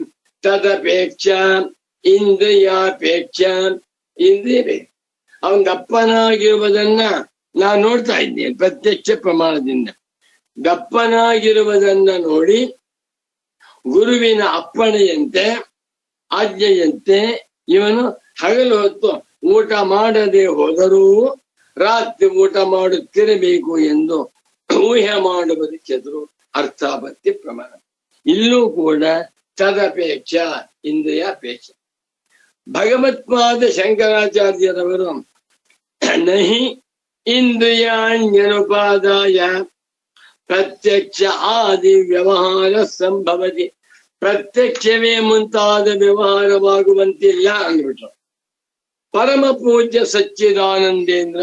ತದಪೇಕ್ಷ ಇಂದ್ರಿಯಾಪೇಕ್ಷ ಇಂದ್ರಿಯ ಅವನ್ ದಪ್ಪನಾಗಿರುವುದನ್ನ ನಾನು ನೋಡ್ತಾ ಇದ್ದೇನೆ ಪ್ರತ್ಯಕ್ಷ ಪ್ರಮಾಣದಿಂದ. ದಪ್ಪನಾಗಿರುವುದನ್ನ ನೋಡಿ ಗುರುವಿನ ಅಪ್ಪಣೆಯಂತೆ ಆಜ್ಞೆಯಂತೆ ಇವನು ಹಗಲು ಹೊತ್ತು ಊಟ ಮಾಡದೆ ಹೋದರೂ ರಾತ್ರಿ ಊಟ ಮಾಡುತ್ತಿರಬೇಕು ಎಂದು ಊಹೆ ಮಾಡುವುದಕ್ಕೆದುರು ಅರ್ಥಾಪತ್ತಿ ಪ್ರಮಾಣ. ಇಲ್ಲೂ ಕೂಡ ತದಪೇಕ್ಷ ಇಂದ್ರಿಯಾಪೇಕ್ಷ. ಭಗವತ್ಪಾದ ಶಂಕರಾಚಾರ್ಯರವರು ನಹಿ ಇಂದ್ರಿಯಾಣ್ಯನುಪಾದಾಯ ಪ್ರತ್ಯಕ್ಷ ಆದಿ ವ್ಯವಹಾರ ಸಂಭವತಿ. ಪ್ರತ್ಯಕ್ಷವೇ ಮುಂತಾದ ವ್ಯವಹಾರವಾಗುವಂತಿಲ್ಲ ಅಂದ್ಬಿಟ್ರು. ಪರಮ ಪೂಜ್ಯ ಸಚ್ಚಿದಾನಂದೇಂದ್ರ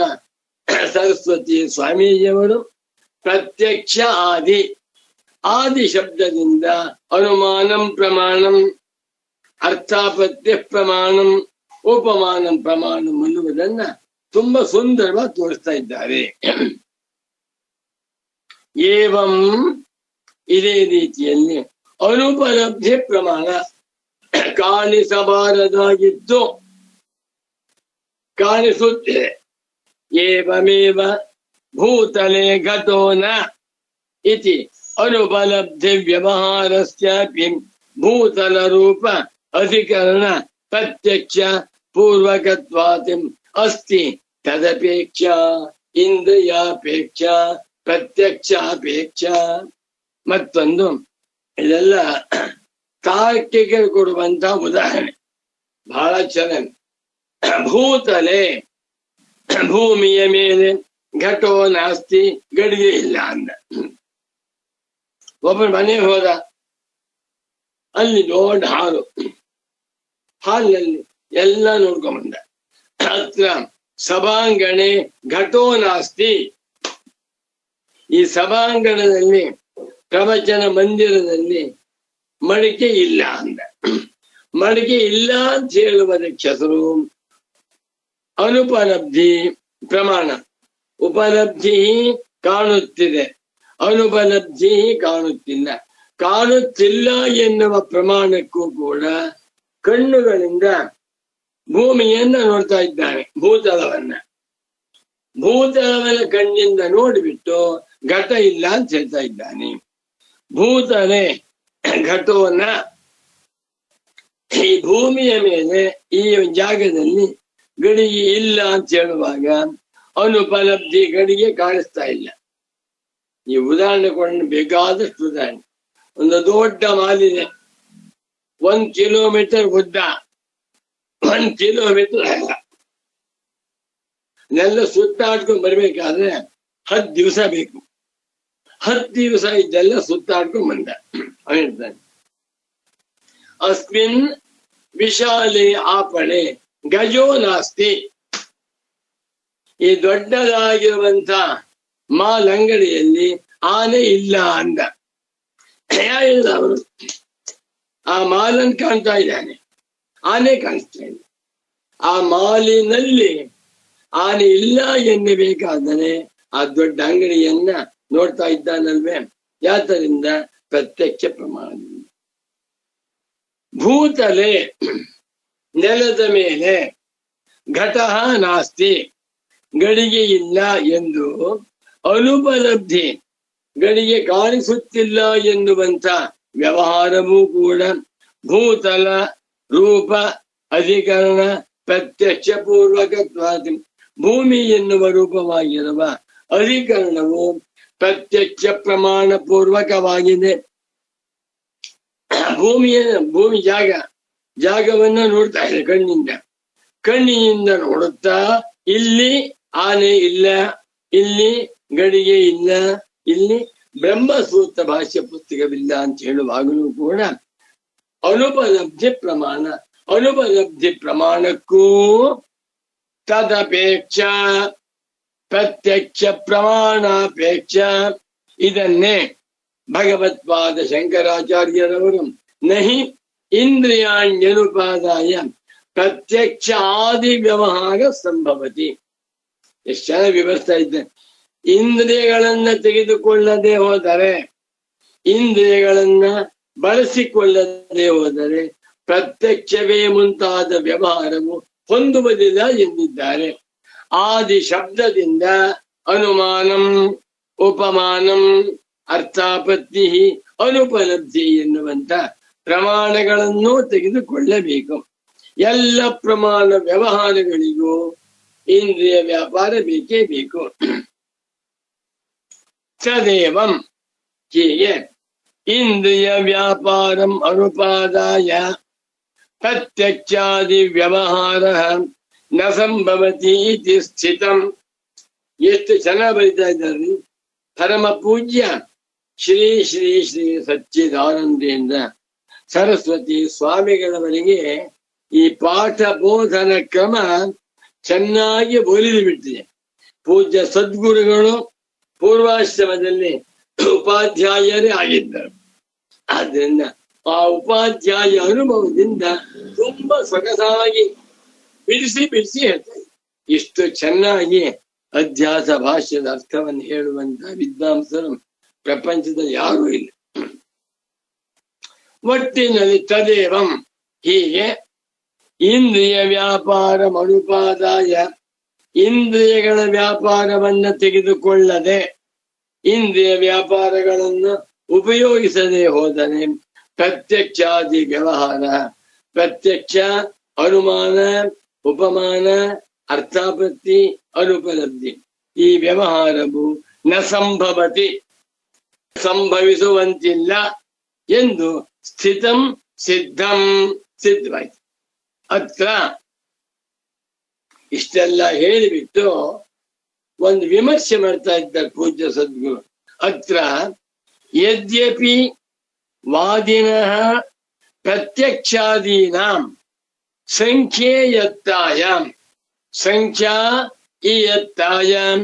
ಸರಸ್ವತಿ ಸ್ವಾಮೀಜಿಯವರು ಪ್ರತ್ಯಕ್ಷ ಆದಿ ಶಬ್ದದಿಂದ ಅನುಮಾನಂ ಪ್ರಮಾಣಂ, ಅರ್ಥಾಪತ್ಯ ಪ್ರಮಾಣಂ, ಉಪಮಾನಂ ಪ್ರಮಾಣಂ ಅನ್ನುವುದನ್ನ ತುಂಬಾ ಸುಂದರವಾಗಿ ತೋರಿಸ್ತಾ ಇದ್ದಾರೆ. ಏವಂ ಇದೇ ರೀತಿಯಲ್ಲಿ ಅನುಪಲಬ್ಧಿ ಪ್ರಮಾಣ ಕಾಣಿಸಬಾರದಾಗಿದ್ದು ಕಾಣಿಸುತ್ತಿದೆ. ಏವಮೇವ ಭೂತಲೆ ಘಟೋ ನ ಇತಿ ಅನುಪಲಬ್ಧಿ ವ್ಯವಹಾರಸ್ಯಾಪಿ ಭೂತಲ ರೂಪ ಅಧಿಕರಣ ಪ್ರತ್ಯಕ್ಷ ಪೂರ್ವಕತ್ವಾತಿ ಅಸ್ತಿ ತದಪೇಕ್ಷ ಇಂದ್ರಿಯಾಪೇಕ್ಷ ಪ್ರತ್ಯಕ್ಷಾಪೇಕ್ಷ. ಮತ್ತೊಂದು ಇದೆಲ್ಲ ತಾರ್ಕಿಕರು ಕೊಡುವಂತಹ ಉದಾಹರಣೆ ಬಹಳ ಚೆನ್ನಾಗಿ. ಭೂತಲೆ ಭೂಮಿಯ ಮೇಲೆ ಘಟೋ ನಾಸ್ತಿ, ಗಡಿಗೆ ಇಲ್ಲ ಅಂದ. ಒಬ್ಬನ ಮನೆ ಹೋದ, ಅಲ್ಲಿ ದೊಡ್ಡ ಹಾಲಿನಲ್ಲಿ ಎಲ್ಲ ನೋಡ್ಕೊಂಬಂದ. ಹತ್ರ ಸಭಾಂಗಣೆ ಘಟೋ ನಾಸ್ತಿ, ಈ ಸಭಾಂಗಣದಲ್ಲಿ ಪ್ರವಚನ ಮಂದಿರದಲ್ಲಿ ಮಡಿಕೆ ಇಲ್ಲ ಅಂದ. ಮಡಿಕೆ ಇಲ್ಲ ಅಂತ ಹೇಳುವುದಕ್ಕೆ ಹೆಸರು ಅನುಪಲಬ್ಧಿ ಪ್ರಮಾಣ. ಉಪಲಬ್ಧಿ ಕಾಣುತ್ತಿದೆ, ಅನುಪಲಬ್ಧಿ ಕಾಣುತ್ತಿಲ್ಲ. ಕಾಣುತ್ತಿಲ್ಲ ಎನ್ನುವ ಪ್ರಮಾಣಕ್ಕೂ ಕೂಡ ಕಣ್ಣುಗಳಿಂದ ಭೂಮಿಯನ್ನ ನೋಡ್ತಾ ಇದ್ದಾನೆ, ಭೂತಲವನ್ನ ಕಣ್ಣಿಂದ ನೋಡಿಬಿಟ್ಟು ಘಟ ಇಲ್ಲ ಅಂತ ಹೇಳ್ತಾ ಇದ್ದಾನೆ. ಭೂತಲೆ ಘಟೋನ, ಈ ಭೂಮಿಯ ಮೇಲೆ ಈ ಜಾಗದಲ್ಲಿ ಗಡಿಗೆ ಇಲ್ಲ ಅಂತ ಹೇಳುವಾಗ ಅನುಪಲಬ್ಧಿ ಗಡಿಗೆ ಕಾಣಿಸ್ತಾ ಇಲ್ಲ. ಈ ಉದಾಹರಣೆ ಕೊಂಡು ಬೇಕಾದಷ್ಟು ಉದಾಹರಣೆ. ಒಂದು ದೊಡ್ಡ ಮಾಲಿದೆ, 1 ಕಿಲೋಮೀಟರ್ ಉದ್ದ, 1 ಕಿಲೋಮೀಟರ್ ಅಲ್ಲ. ಇದೆಲ್ಲ ಸುತ್ತಾಡ್ಕೊಂಡು ಬರ್ಬೇಕಾದ್ರೆ 10 ದಿವಸ ಬೇಕು. 10 ದಿವಸ ಇದೆಲ್ಲ ಸುತ್ತಾಡ್ಕೊಂಡು ಬಂದ. ಹೇಳ್ತಾನೆ, ಅಸ್ಮಿನ್ ವಿಶಾಲೆ ಆಪಣೆ ಗಜೋ ನಾಸ್ತಿ. ಈ ದೊಡ್ಡದಾಗಿರುವಂತ ಮಾಲ್ ಅಂಗಡಿಯಲ್ಲಿ ಆನೆ ಇಲ್ಲ ಅಂದ. ಇಲ್ಲ, ಅವರು ಆ ಮಾಲನ್ನು ಕಾಣ್ತಾ ಇದ್ದಾನೆ, ಆನೆ ಕಾಣಿಸ್ತಾ ಇಲ್ಲ. ಆ ಮಾಲಿನಲ್ಲಿ ಆನೆ ಇಲ್ಲ ಎನ್ನಬೇಕಾದರೆ ಆ ದೊಡ್ಡ ಅಂಗಡಿಯನ್ನ ನೋಡ್ತಾ ಇದ್ದಾನಲ್ವೇ, ಯಾತರಿಂದ ಪ್ರತ್ಯಕ್ಷ ಪ್ರಮಾಣದಿಂದ. ಭೂತಲೆ ನೆಲದ ಮೇಲೆ ಘಟಃ ನಾಸ್ತಿ, ಗಡಿಗೆ ಇಲ್ಲ ಎಂದು ಅನುಪಲಬ್ಧಿ ಗಡಿಗೆ ಕಾಣಿಸುತ್ತಿಲ್ಲ ಎನ್ನುವಂತ ವ್ಯವಹಾರವೂ ಕೂಡ ಭೂತಲ ರೂಪ ಅಧಿಕರಣ ಪ್ರತ್ಯಕ್ಷ ಪೂರ್ವಕತ್ವಾದಿ. ಭೂಮಿ ಎನ್ನುವ ರೂಪವಾಗಿರುವ ಅಧಿಕರಣವು ಪ್ರತ್ಯಕ್ಷ ಪ್ರಮಾಣ ಪೂರ್ವಕವಾಗಿದೆ. ಭೂಮಿ ಜಾಗವನ್ನ ನೋಡ್ತಾ ಇದೆ ಕಣ್ಣಿನಿಂದ ನೋಡುತ್ತಾ, ಇಲ್ಲಿ ಆನೆ ಇಲ್ಲ, ಇಲ್ಲಿ ಗಡಿಗೆ ಇಲ್ಲ, ಇಲ್ಲಿ ಬ್ರಹ್ಮಸೂತ್ರ ಭಾಷ್ಯ ಪುಸ್ತಕವಿಲ್ಲ ಅಂತ ಹೇಳುವಾಗಲೂ ಕೂಡ ಅನುಪಲಬ್ಧಿ ಪ್ರಮಾಣ, ಅನುಪಲಬ್ಧಿ ಪ್ರಮಾಣಕ್ಕೂ ತದಪೇಕ್ಷ ಪ್ರತ್ಯಕ್ಷ ಪ್ರಮಾಣಾಪೇಕ್ಷ ಇದನ್ನೇ ಭಗವತ್ಪಾದ ಶಂಕರಾಚಾರ್ಯರವರು ನಹಿ ಇಂದ್ರಿಯಾಣ್ಯನುಪಾದಾಯ ಪ್ರತ್ಯಕ್ಷ ಆದಿ ವ್ಯವಹಾರ ಸಂಭವತಿ. ಎಷ್ಟು ಚೆನ್ನಾಗಿ ವಿವರಿಸ್ತಾ ಇದ್ದೇನೆ. ಇಂದ್ರಿಯಗಳನ್ನ ತೆಗೆದುಕೊಳ್ಳದೆ ಹೋದರೆ, ಇಂದ್ರಿಯಗಳನ್ನ ಬಳಸಿಕೊಳ್ಳದೆ ಹೋದರೆ ಪ್ರತ್ಯಕ್ಷವೇ ಮುಂತಾದ ವ್ಯವಹಾರವು ಹೊಂದುವುದಿಲ್ಲ ಎಂದಿದ್ದಾರೆ. ಆದಿ ಶಬ್ದದಿಂದ ಅನುಮಾನಂ, ಉಪಮಾನಂ, ಅರ್ಥಾಪತ್ತಿ, ಅನುಪಲಬ್ಧಿ ಎನ್ನುವಂತ ಪ್ರಮಾಣಗಳನ್ನು ತೆಗೆದುಕೊಳ್ಳಬೇಕು. ಎಲ್ಲ ಪ್ರಮಾಣ ವ್ಯವಹಾರಗಳಿಗೂ ಇಂದ್ರಿಯ ವ್ಯಾಪಾರ ಬೇಕೇ ಬೇಕು. ತದೇವಂ, ಹೀಗೆ ಇಂದ್ರಿಯ ವ್ಯಾಪಾರಂ ಅನುಪಾದಾಯ ಪ್ರತ್ಯಕ್ಷಾದಿ ವ್ಯವಹಾರ ನ ಸಂಭವತಿ ಇತಿ ಸ್ಥಿತಂ. ಎಷ್ಟು ಚೆನ್ನಾಗಿ ಬರೀತಾ ಇದ್ದಾರೆ. ಪರಮ ಪೂಜ್ಯ ಶ್ರೀ ಶ್ರೀ ಶ್ರೀ ಸಚ್ಚಿದಾನಂದೇಂದ್ರ ಸರಸ್ವತಿ ಸ್ವಾಮಿಗಳವರಿಗೆ ಈ ಪಾಠ ಬೋಧನ ಕ್ರಮ ಚೆನ್ನಾಗಿ ಒಲಿದು ಬಿಟ್ಟಿದೆ. ಪೂಜ್ಯ ಸದ್ಗುರುಗಳು ಪೂರ್ವಾಶ್ರಮದಲ್ಲಿ ಉಪಾಧ್ಯಾಯರೇ ಆಗಿದ್ದರು. ಆದ್ರಿಂದ ಆ ಉಪಾಧ್ಯಾಯ ಅನುಭವದಿಂದ ತುಂಬಾ ಸೊಗಸಾಗಿ ಬಿಡಿಸಿ ಹೇಳ್ತಾರೆ. ಇಷ್ಟು ಚೆನ್ನಾಗಿ ಅಧ್ಯಾಸ ಭಾಷ್ಯದ ಅರ್ಥವನ್ನು ಹೇಳುವಂತ ವಿದ್ವಾಂಸರು ಪ್ರಪಂಚದಲ್ಲಿ ಯಾರೂ ಇಲ್ಲ. ಒಟ್ಟಿನಲ್ಲಿ ತದೇವಂ, ಹೀಗೆ ಇಂದ್ರಿಯ ವ್ಯಾಪಾರ ಅನುಪಾದಾಯ, ಇಂದ್ರಿಯಗಳ ವ್ಯಾಪಾರವನ್ನ ತೆಗೆದುಕೊಳ್ಳದೆ, ಇಂದ್ರಿಯ ವ್ಯಾಪಾರಗಳನ್ನು ಉಪಯೋಗಿಸದೆ ಹೋದರೆ ಪ್ರತ್ಯಕ್ಷಾದಿ ವ್ಯವಹಾರ, ಪ್ರತ್ಯಕ್ಷ, ಅನುಮಾನ, ಉಪಮಾನ, ಅರ್ಥಾಪತ್ತಿ, ಅನುಪಲಬ್ಧಿ, ಈ ವ್ಯವಹಾರವು ನ ಸಂಭವತಿ, ಸಂಭವಿಸುವಂತಿಲ್ಲ ಎಂದು ಸ್ಥಿತಂ ಸಿದ್ಧಂ, ಸಿದ್ಧವಾಯ್ತು. ಅತ್ರ ಇಷ್ಟೆಲ್ಲ ಹೇಳಿಬಿಟ್ಟು ಒಂದು ವಿಮರ್ಶೆ ಮಾಡ್ತಾ ಇದ್ದಾರೆ ಪೂಜ್ಯ ಸದ್ಗುರು. ಅತ್ರ ಯದ್ಯಪಿ ವಾದಿನಃ ಪ್ರತ್ಯಕ್ಷಾದೀನಾಂ ಸಂಖ್ಯೇಯತ್ತಾಯಾಂ ಸಂಖ್ಯಾ ಇಯತ್ತಾಯಾಂ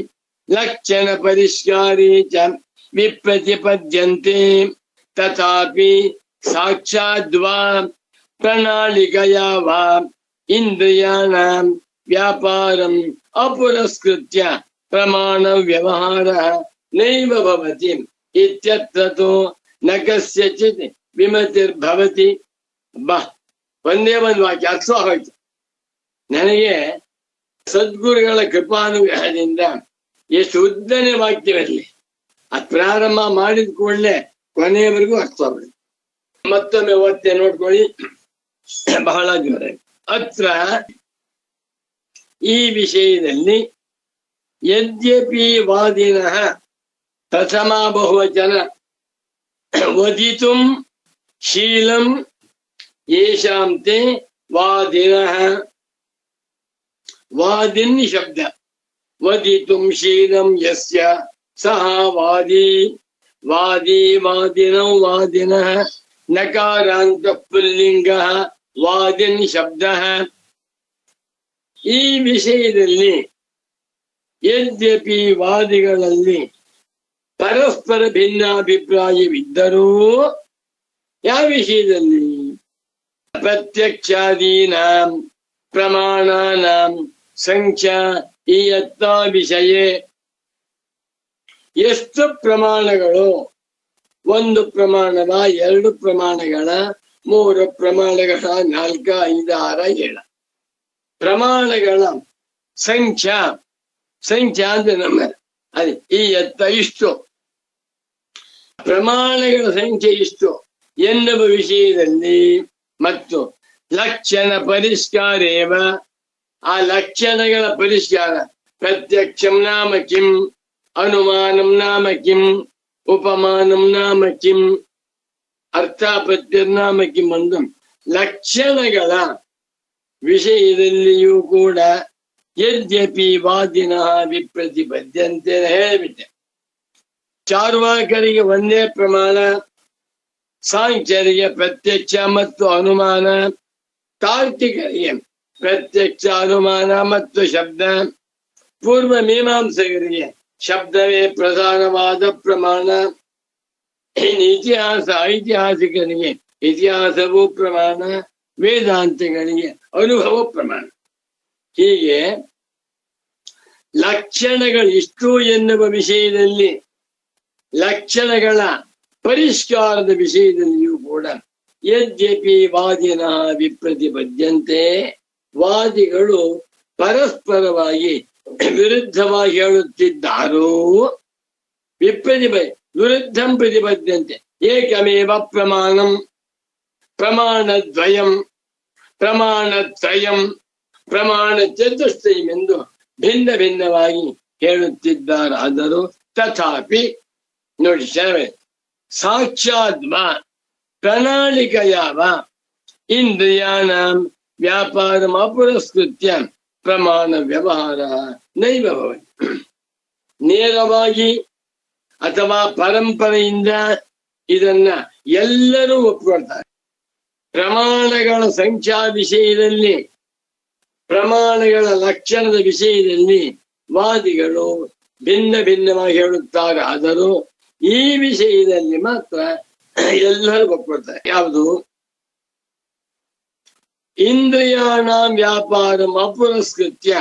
ಲಕ್ಷಣ ಪರಿಷ್ಕಾರೇ ಚ ವಿಪ್ರತಿಪದ್ಯಂತೆ ತಥಾಪಿ ಸಾಕ್ಷಾದ್ವಾ ಪ್ರಣಾಳಿಕಯಾ ವಾ ಇಂದ್ರಿಯಾಣಾಂ ವ್ಯಾಪಾರಂ ಅಪುರಸ್ಕೃತ್ಯ ಪ್ರಮಾಣ ವ್ಯವಹಾರ ನೈವ ಭವತಿ ಇತ್ಯತ್ರತೋ ನ ಕಸ್ಯಚಿತ್ ವಿಮತಿರ್ಭವತಿ. ಬಾ, ಒಂದೇ ಒಂದು ವಾಕ್ಯ ಅರ್ಥ ಹೋಯ್ತು ನನಗೆ. ಸದ್ಗುರುಗಳ ಕೃಪಾನುಗ್ರಹದಿಂದ ಎಷ್ಟು ಉದ್ದನೆ ವಾಕ್ಯವಿರಲಿ, ಅದು ಪ್ರಾರಂಭ ಮಾಡಿದ ಕೂಡಲೇ ಕೊನೆಯವರೆಗೂ ಅರ್ಥವಾಗ್ಬಿಡುತ್ತೆ. ಮತ್ತೊಮ್ಮೆ ಓದ್ತೆ ನೋಡ್ಕೊಳ್ಳಿ, ಬಹಳ ಜೋರ. ಅತ್ರ ಈ ವಿಷಯದಲ್ಲಿ ಯದ್ಯಪಿ ವಾದಿನಃ ಪ್ರಥಮ ಬಹುವಚನ ವದಿತುಂ ಶೀಲಂ ಯೇಷಾಂ ತೇ ವಾದಿನಃ, ವಾದಿನ್ ಶಬ್ದ, ವದಿತುಂ ಶೀಲಂ ಯಸ್ಯ ಸಹ ವಾದಿ, ವಾದಿ ವಾದಿನೌ ವಾದಿನಃ, ನಕಾರಾಂತ ಪುಲ್ಲಿಂಗಃ ವಾದಿನ್ ಶಬ್ದಃ. ಈ ವಿಷಯದಲ್ಲಿ ಯದ್ಯಪಿ ವಾದಿಗಳಲ್ಲಿ ಪರಸ್ಪರ ಭಿನ್ನಾಭಿಪ್ರಾಯವಿದ್ದರೂ, ಯಾವ ವಿಷಯದಲ್ಲಿ? ಪ್ರತ್ಯಕ್ಷಾದೀನಾಂ ಪ್ರಮಾಣಾನಾಂ ಸಂಖ್ಯಾ ಇಯತ್ತಾ ವಿಷಯೇ. ಎಷ್ಟು ಪ್ರಮಾಣಗಳು? ಒಂದು ಪ್ರಮಾಣದ, ಎರಡು ಪ್ರಮಾಣಗಳ, ಮೂರು ಪ್ರಮಾಣಗಳ, 4, 5, 6, 7 ಪ್ರಮಾಣಗಳ ಸಂಖ್ಯಾ, ಸಂಖ್ಯಾ ಅಂದ್ರೆ ನಮ್ಮ ಅದೇ ಈ ಎತ್ತ ಇಷ್ಟು ಪ್ರಮಾಣಗಳ ಸಂಖ್ಯೆ ಇಷ್ಟು ಎನ್ನುವ ವಿಷಯದಲ್ಲಿ, ಮತ್ತು ಲಕ್ಷಣ ಪರಿಷ್ಕಾರೇವ, ಆ ಲಕ್ಷಣಗಳ ಪರಿಷ್ಕಾರ, ಪ್ರತ್ಯಕ್ಷಂ ನಾಮ ಕಿಂ, ಅನುಮಾನಂ ನಾಮ ಕಿಂ, ಉಪಮಾನಂ ನಾಮ ಕಿಂ, ಅರ್ಥಾಪತ್ಯನಾಮ ಕಿಂ ಒಂದು ಲಕ್ಷಣಗಳ ವಿಷಯದಲ್ಲಿಯೂ ಕೂಡ ಯದ್ಯಪಿ ವಾದಿನಃ ವಿಪ್ರತಿಪದ್ಯಂತೆ ಹೇಳಿಬಿಟ್ಟೆ. ಚಾರ್ವಾಕರಿಗೆ ಒಂದೇ ಪ್ರಮಾಣ, ಸಾಂಖ್ಯರಿಗೆ ಪ್ರತ್ಯಕ್ಷ ಮತ್ತು ಅನುಮಾನ, ತಾರ್ಕಿಕರಿಗೆ ಪ್ರತ್ಯಕ್ಷ ಅನುಮಾನ ಮತ್ತು ಶಬ್ದ, ಪೂರ್ವ ಮೀಮಾಂಸಕರಿಗೆ ಶಬ್ದವೇ ಪ್ರಧಾನವಾದ ಪ್ರಮಾಣ, ಇತಿಹಾಸ ಐತಿಹಾಸಿಕರಿಗೆ ಇತಿಹಾಸವೂ ಪ್ರಮಾಣ, ವೇದಾಂತಗಳಿಗೆ ಅನುಭವ ಪ್ರಮಾಣ. ಹೀಗೆ ಲಕ್ಷಣಗಳಿಷ್ಟು ಎನ್ನುವ ವಿಷಯದಲ್ಲಿ, ಲಕ್ಷಣಗಳ ಪರಿಷ್ಕಾರದ ವಿಷಯದಲ್ಲಿಯೂ ಕೂಡ ಯದ್ಯಪಿ ವಾದಿನಃ ವಿಪ್ರತಿಪದ್ಯಂತೆ, ವಾದಿಗಳು ಪರಸ್ಪರವಾಗಿ ವಿರುದ್ಧವಾಗಿ ಹೇಳುತ್ತಿದ್ದಾರೋ, ವಿರುದ್ಧಂ ಪ್ರತಿಪದ್ಯಂತೆ ಏಕಮೇವ ಪ್ರಮಾಣಂ ಪ್ರಮಾಣದ್ವಯಂ ಪ್ರಮಾಣತ್ರಯಂ ಪ್ರಮಾಣ ಚತುಷ್ಟಯಂ ಎಂದು ಭಿನ್ನ ಭಿನ್ನವಾಗಿ ಹೇಳುತ್ತಿದ್ದಾರಾದರೂ ತಥಾಪಿ ನೋಡಿ ಶರವೇ ಸಾಕ್ಷಾತ್ ಪ್ರಣಾಳಿಕೆಯಾವ ಇಂದ್ರಿಯಾಣಾಂ ವ್ಯಾಪಾರಂ ಅಪುರಸ್ಕೃತ್ಯ ಪ್ರಮಾಣ ವ್ಯವಹಾರ ನೈವ ಭವತಿ. ನೇರವಾಗಿ ಅಥವಾ ಪರಂಪರೆಯಿಂದ ಇದನ್ನ ಎಲ್ಲರೂ ಒಪ್ಪಿಕೊಳ್ತಾರೆ. ಪ್ರಮಾಣಗಳ ಸಂಖ್ಯಾ ವಿಷಯದಲ್ಲಿ, ಪ್ರಮಾಣಗಳ ಲಕ್ಷಣದ ವಿಷಯದಲ್ಲಿ ವಾದಿಗಳು ಭಿನ್ನ ಭಿನ್ನವಾಗಿ ಹೇಳುತ್ತಾರೆ. ಆದರೂ ಈ ವಿಷಯದಲ್ಲಿ ಮಾತ್ರ ಎಲ್ಲರೂ ಒಪ್ಪಿಕೊಳ್ತಾರೆ. ಯಾವುದು? ಇಂದ್ರಿಯಾಣ ವ್ಯಾಪಾರ ಅಪುರಸ್ಕೃತ್ಯ,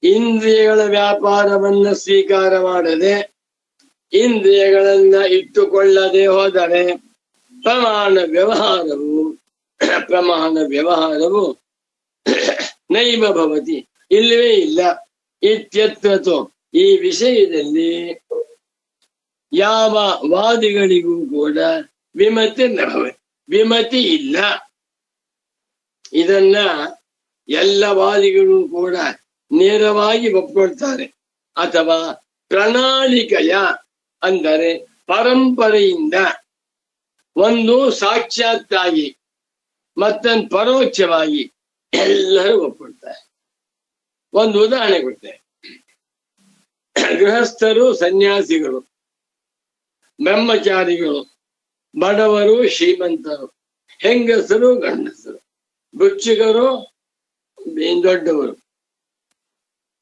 ಇಂದ್ರಿಯಗಳ ವ್ಯಾಪಾರವನ್ನ ಸ್ವೀಕಾರ ಮಾಡದೆ, ಇಂದ್ರಿಯಗಳನ್ನ ಇಟ್ಟುಕೊಳ್ಳದೆ ಹೋದರೆ ಪ್ರಮಾಣ ವ್ಯವಹಾರವು ನೈವ ಭವತಿ, ಇಲ್ಲವೇ ಇಲ್ಲ. ಇತ್ಯರ್ಥೋ ಈ ವಿಷಯದಲ್ಲಿ ಯಾವ ವಾದಿಗಳಿಗೂ ಕೂಡ ವಿಮತಿ ಇಲ್ಲ. ಇದನ್ನ ಎಲ್ಲ ವಾದಿಗಳು ಕೂಡ ನೇರವಾಗಿ ಒಪ್ಕೊಳ್ತಾರೆ. ಅಥವಾ ಪ್ರಣಾಳಿಕೆಯ ಅಂದರೆ ಪರಂಪರೆಯಿಂದ, ಒಂದು ಸಾಕ್ಷಾತ್ತಾಗಿ ಮತ್ತೊಂದು ಪರೋಕ್ಷವಾಗಿ ಎಲ್ಲರೂ ಒಪ್ಕೊಳ್ತಾರೆ. ಒಂದು ಉದಾಹರಣೆ ಕೊಡ್ತೇನೆ. ಗೃಹಸ್ಥರು, ಸನ್ಯಾಸಿಗಳು, ಬ್ರಹ್ಮಚಾರಿಗಳು, ಬಡವರು, ಶ್ರೀಮಂತರು, ಹೆಂಗಸರು, ಗಂಡಸರು, ಭಿಕ್ಷುಕರು, ದೊಡ್ಡವರು,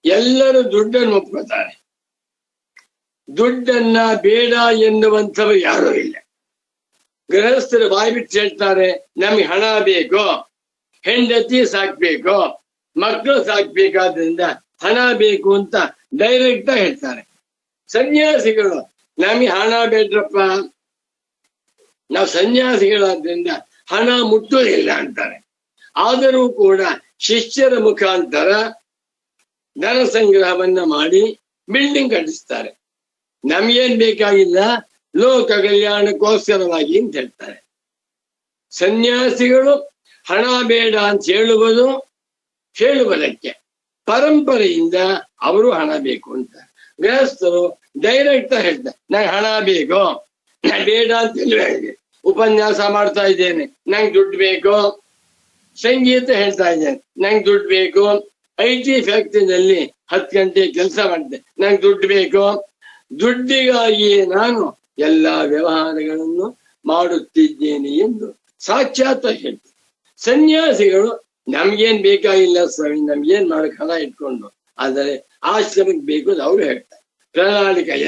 ಎಲ್ಲರೂ ದುಡ್ಡನ್ನು ಒಪ್ಕೊಳ್ತಾರೆ. ದುಡ್ಡನ್ನ ಬೇಡ ಎನ್ನುವಂಥವ್ರು ಯಾರೂ ಇಲ್ಲ. ಗೃಹಸ್ಥರು ಬಾಯ್ಬಿಟ್ಟು ಹೇಳ್ತಾರೆ, ನಮ್ಗೆ ಹಣ ಬೇಕು, ಹೆಂಡತಿ ಸಾಕ್ಬೇಕು, ಮಕ್ಕಳು ಸಾಕ್ಬೇಕಾದ್ರಿಂದ ಹಣ ಬೇಕು ಅಂತ ಡೈರೆಕ್ಟ್ ಆಗಿ ಹೇಳ್ತಾರೆ. ಸನ್ಯಾಸಿಗಳು ನಮಗೆ ಹಣ ಬೇಡ್ರಪ್ಪ, ನಾವು ಸನ್ಯಾಸಿಗಳಾದ್ರಿಂದ ಹಣ ಮುಟ್ಟೋದಿಲ್ಲ ಅಂತಾರೆ. ಆದರೂ ಕೂಡ ಶಿಷ್ಯರ ಮುಖಾಂತರ ಧನ ಸಂಗ್ರಹವನ್ನ ಮಾಡಿ ಬಿಲ್ಡಿಂಗ್ ಕಟ್ಟಿಸ್ತಾರೆ. ನಮ್ಗೇನ್ ಬೇಕಾಗಿಲ್ಲ, ಲೋಕ ಕಲ್ಯಾಣಕ್ಕೋಸ್ಕರವಾಗಿ ಅಂತ ಹೇಳ್ತಾರೆ. ಸನ್ಯಾಸಿಗಳು ಹಣ ಬೇಡ ಅಂತ ಹೇಳುವುದಕ್ಕೆ ಪರಂಪರೆಯಿಂದ ಅವರು ಹಣ ಬೇಕು ಅಂತ. ಗೃಹಸ್ಥರು ಡೈರೆಕ್ಟ್ ಹೇಳ್ತಾರೆ, ನಂಗೆ ಹಣ ಬೇಕು, ಬೇಡ ಅಂತ ಹೇಳಿ ಉಪನ್ಯಾಸ ಮಾಡ್ತಾ ಇದ್ದೇನೆ, ನಂಗೆ ದುಡ್ಡು ಬೇಕು. ಸಂಗೀತ ಹೇಳ್ತಾ ಇದ್ದೇನೆ, ನಂಗೆ ದುಡ್ಡು ಬೇಕು. IT ಫ್ಯಾಕ್ಟರಿನಲ್ಲಿ 10 ಗಂಟೆ ಕೆಲಸ ಮಾಡಿದೆ, ನಂಗೆ ದುಡ್ಡು ಬೇಕು. ದುಡ್ಡಿಗಾಗಿಯೇ ನಾನು ಎಲ್ಲಾ ವ್ಯವಹಾರಗಳನ್ನು ಮಾಡುತ್ತಿದ್ದೇನೆ ಎಂದು ಸಾಕ್ಷಾತ್ ಹೇಳ್ತಾರೆ. ಸನ್ಯಾಸಿಗಳು ನಮ್ಗೇನ್ ಬೇಕಾಗಿಲ್ಲ ಸ್ವಾಮಿ, ನಮ್ಗೇನ್ ಮಾಡಕ್ ಹಣ ಇಟ್ಕೊಂಡು, ಆದರೆ ಆಶ್ರಮಕ್ಕೆ ಬೇಕು ಅಂತ ಅವರು ಹೇಳ್ತಾರೆ. ಪ್ರಣಾಳಿಕೆಯ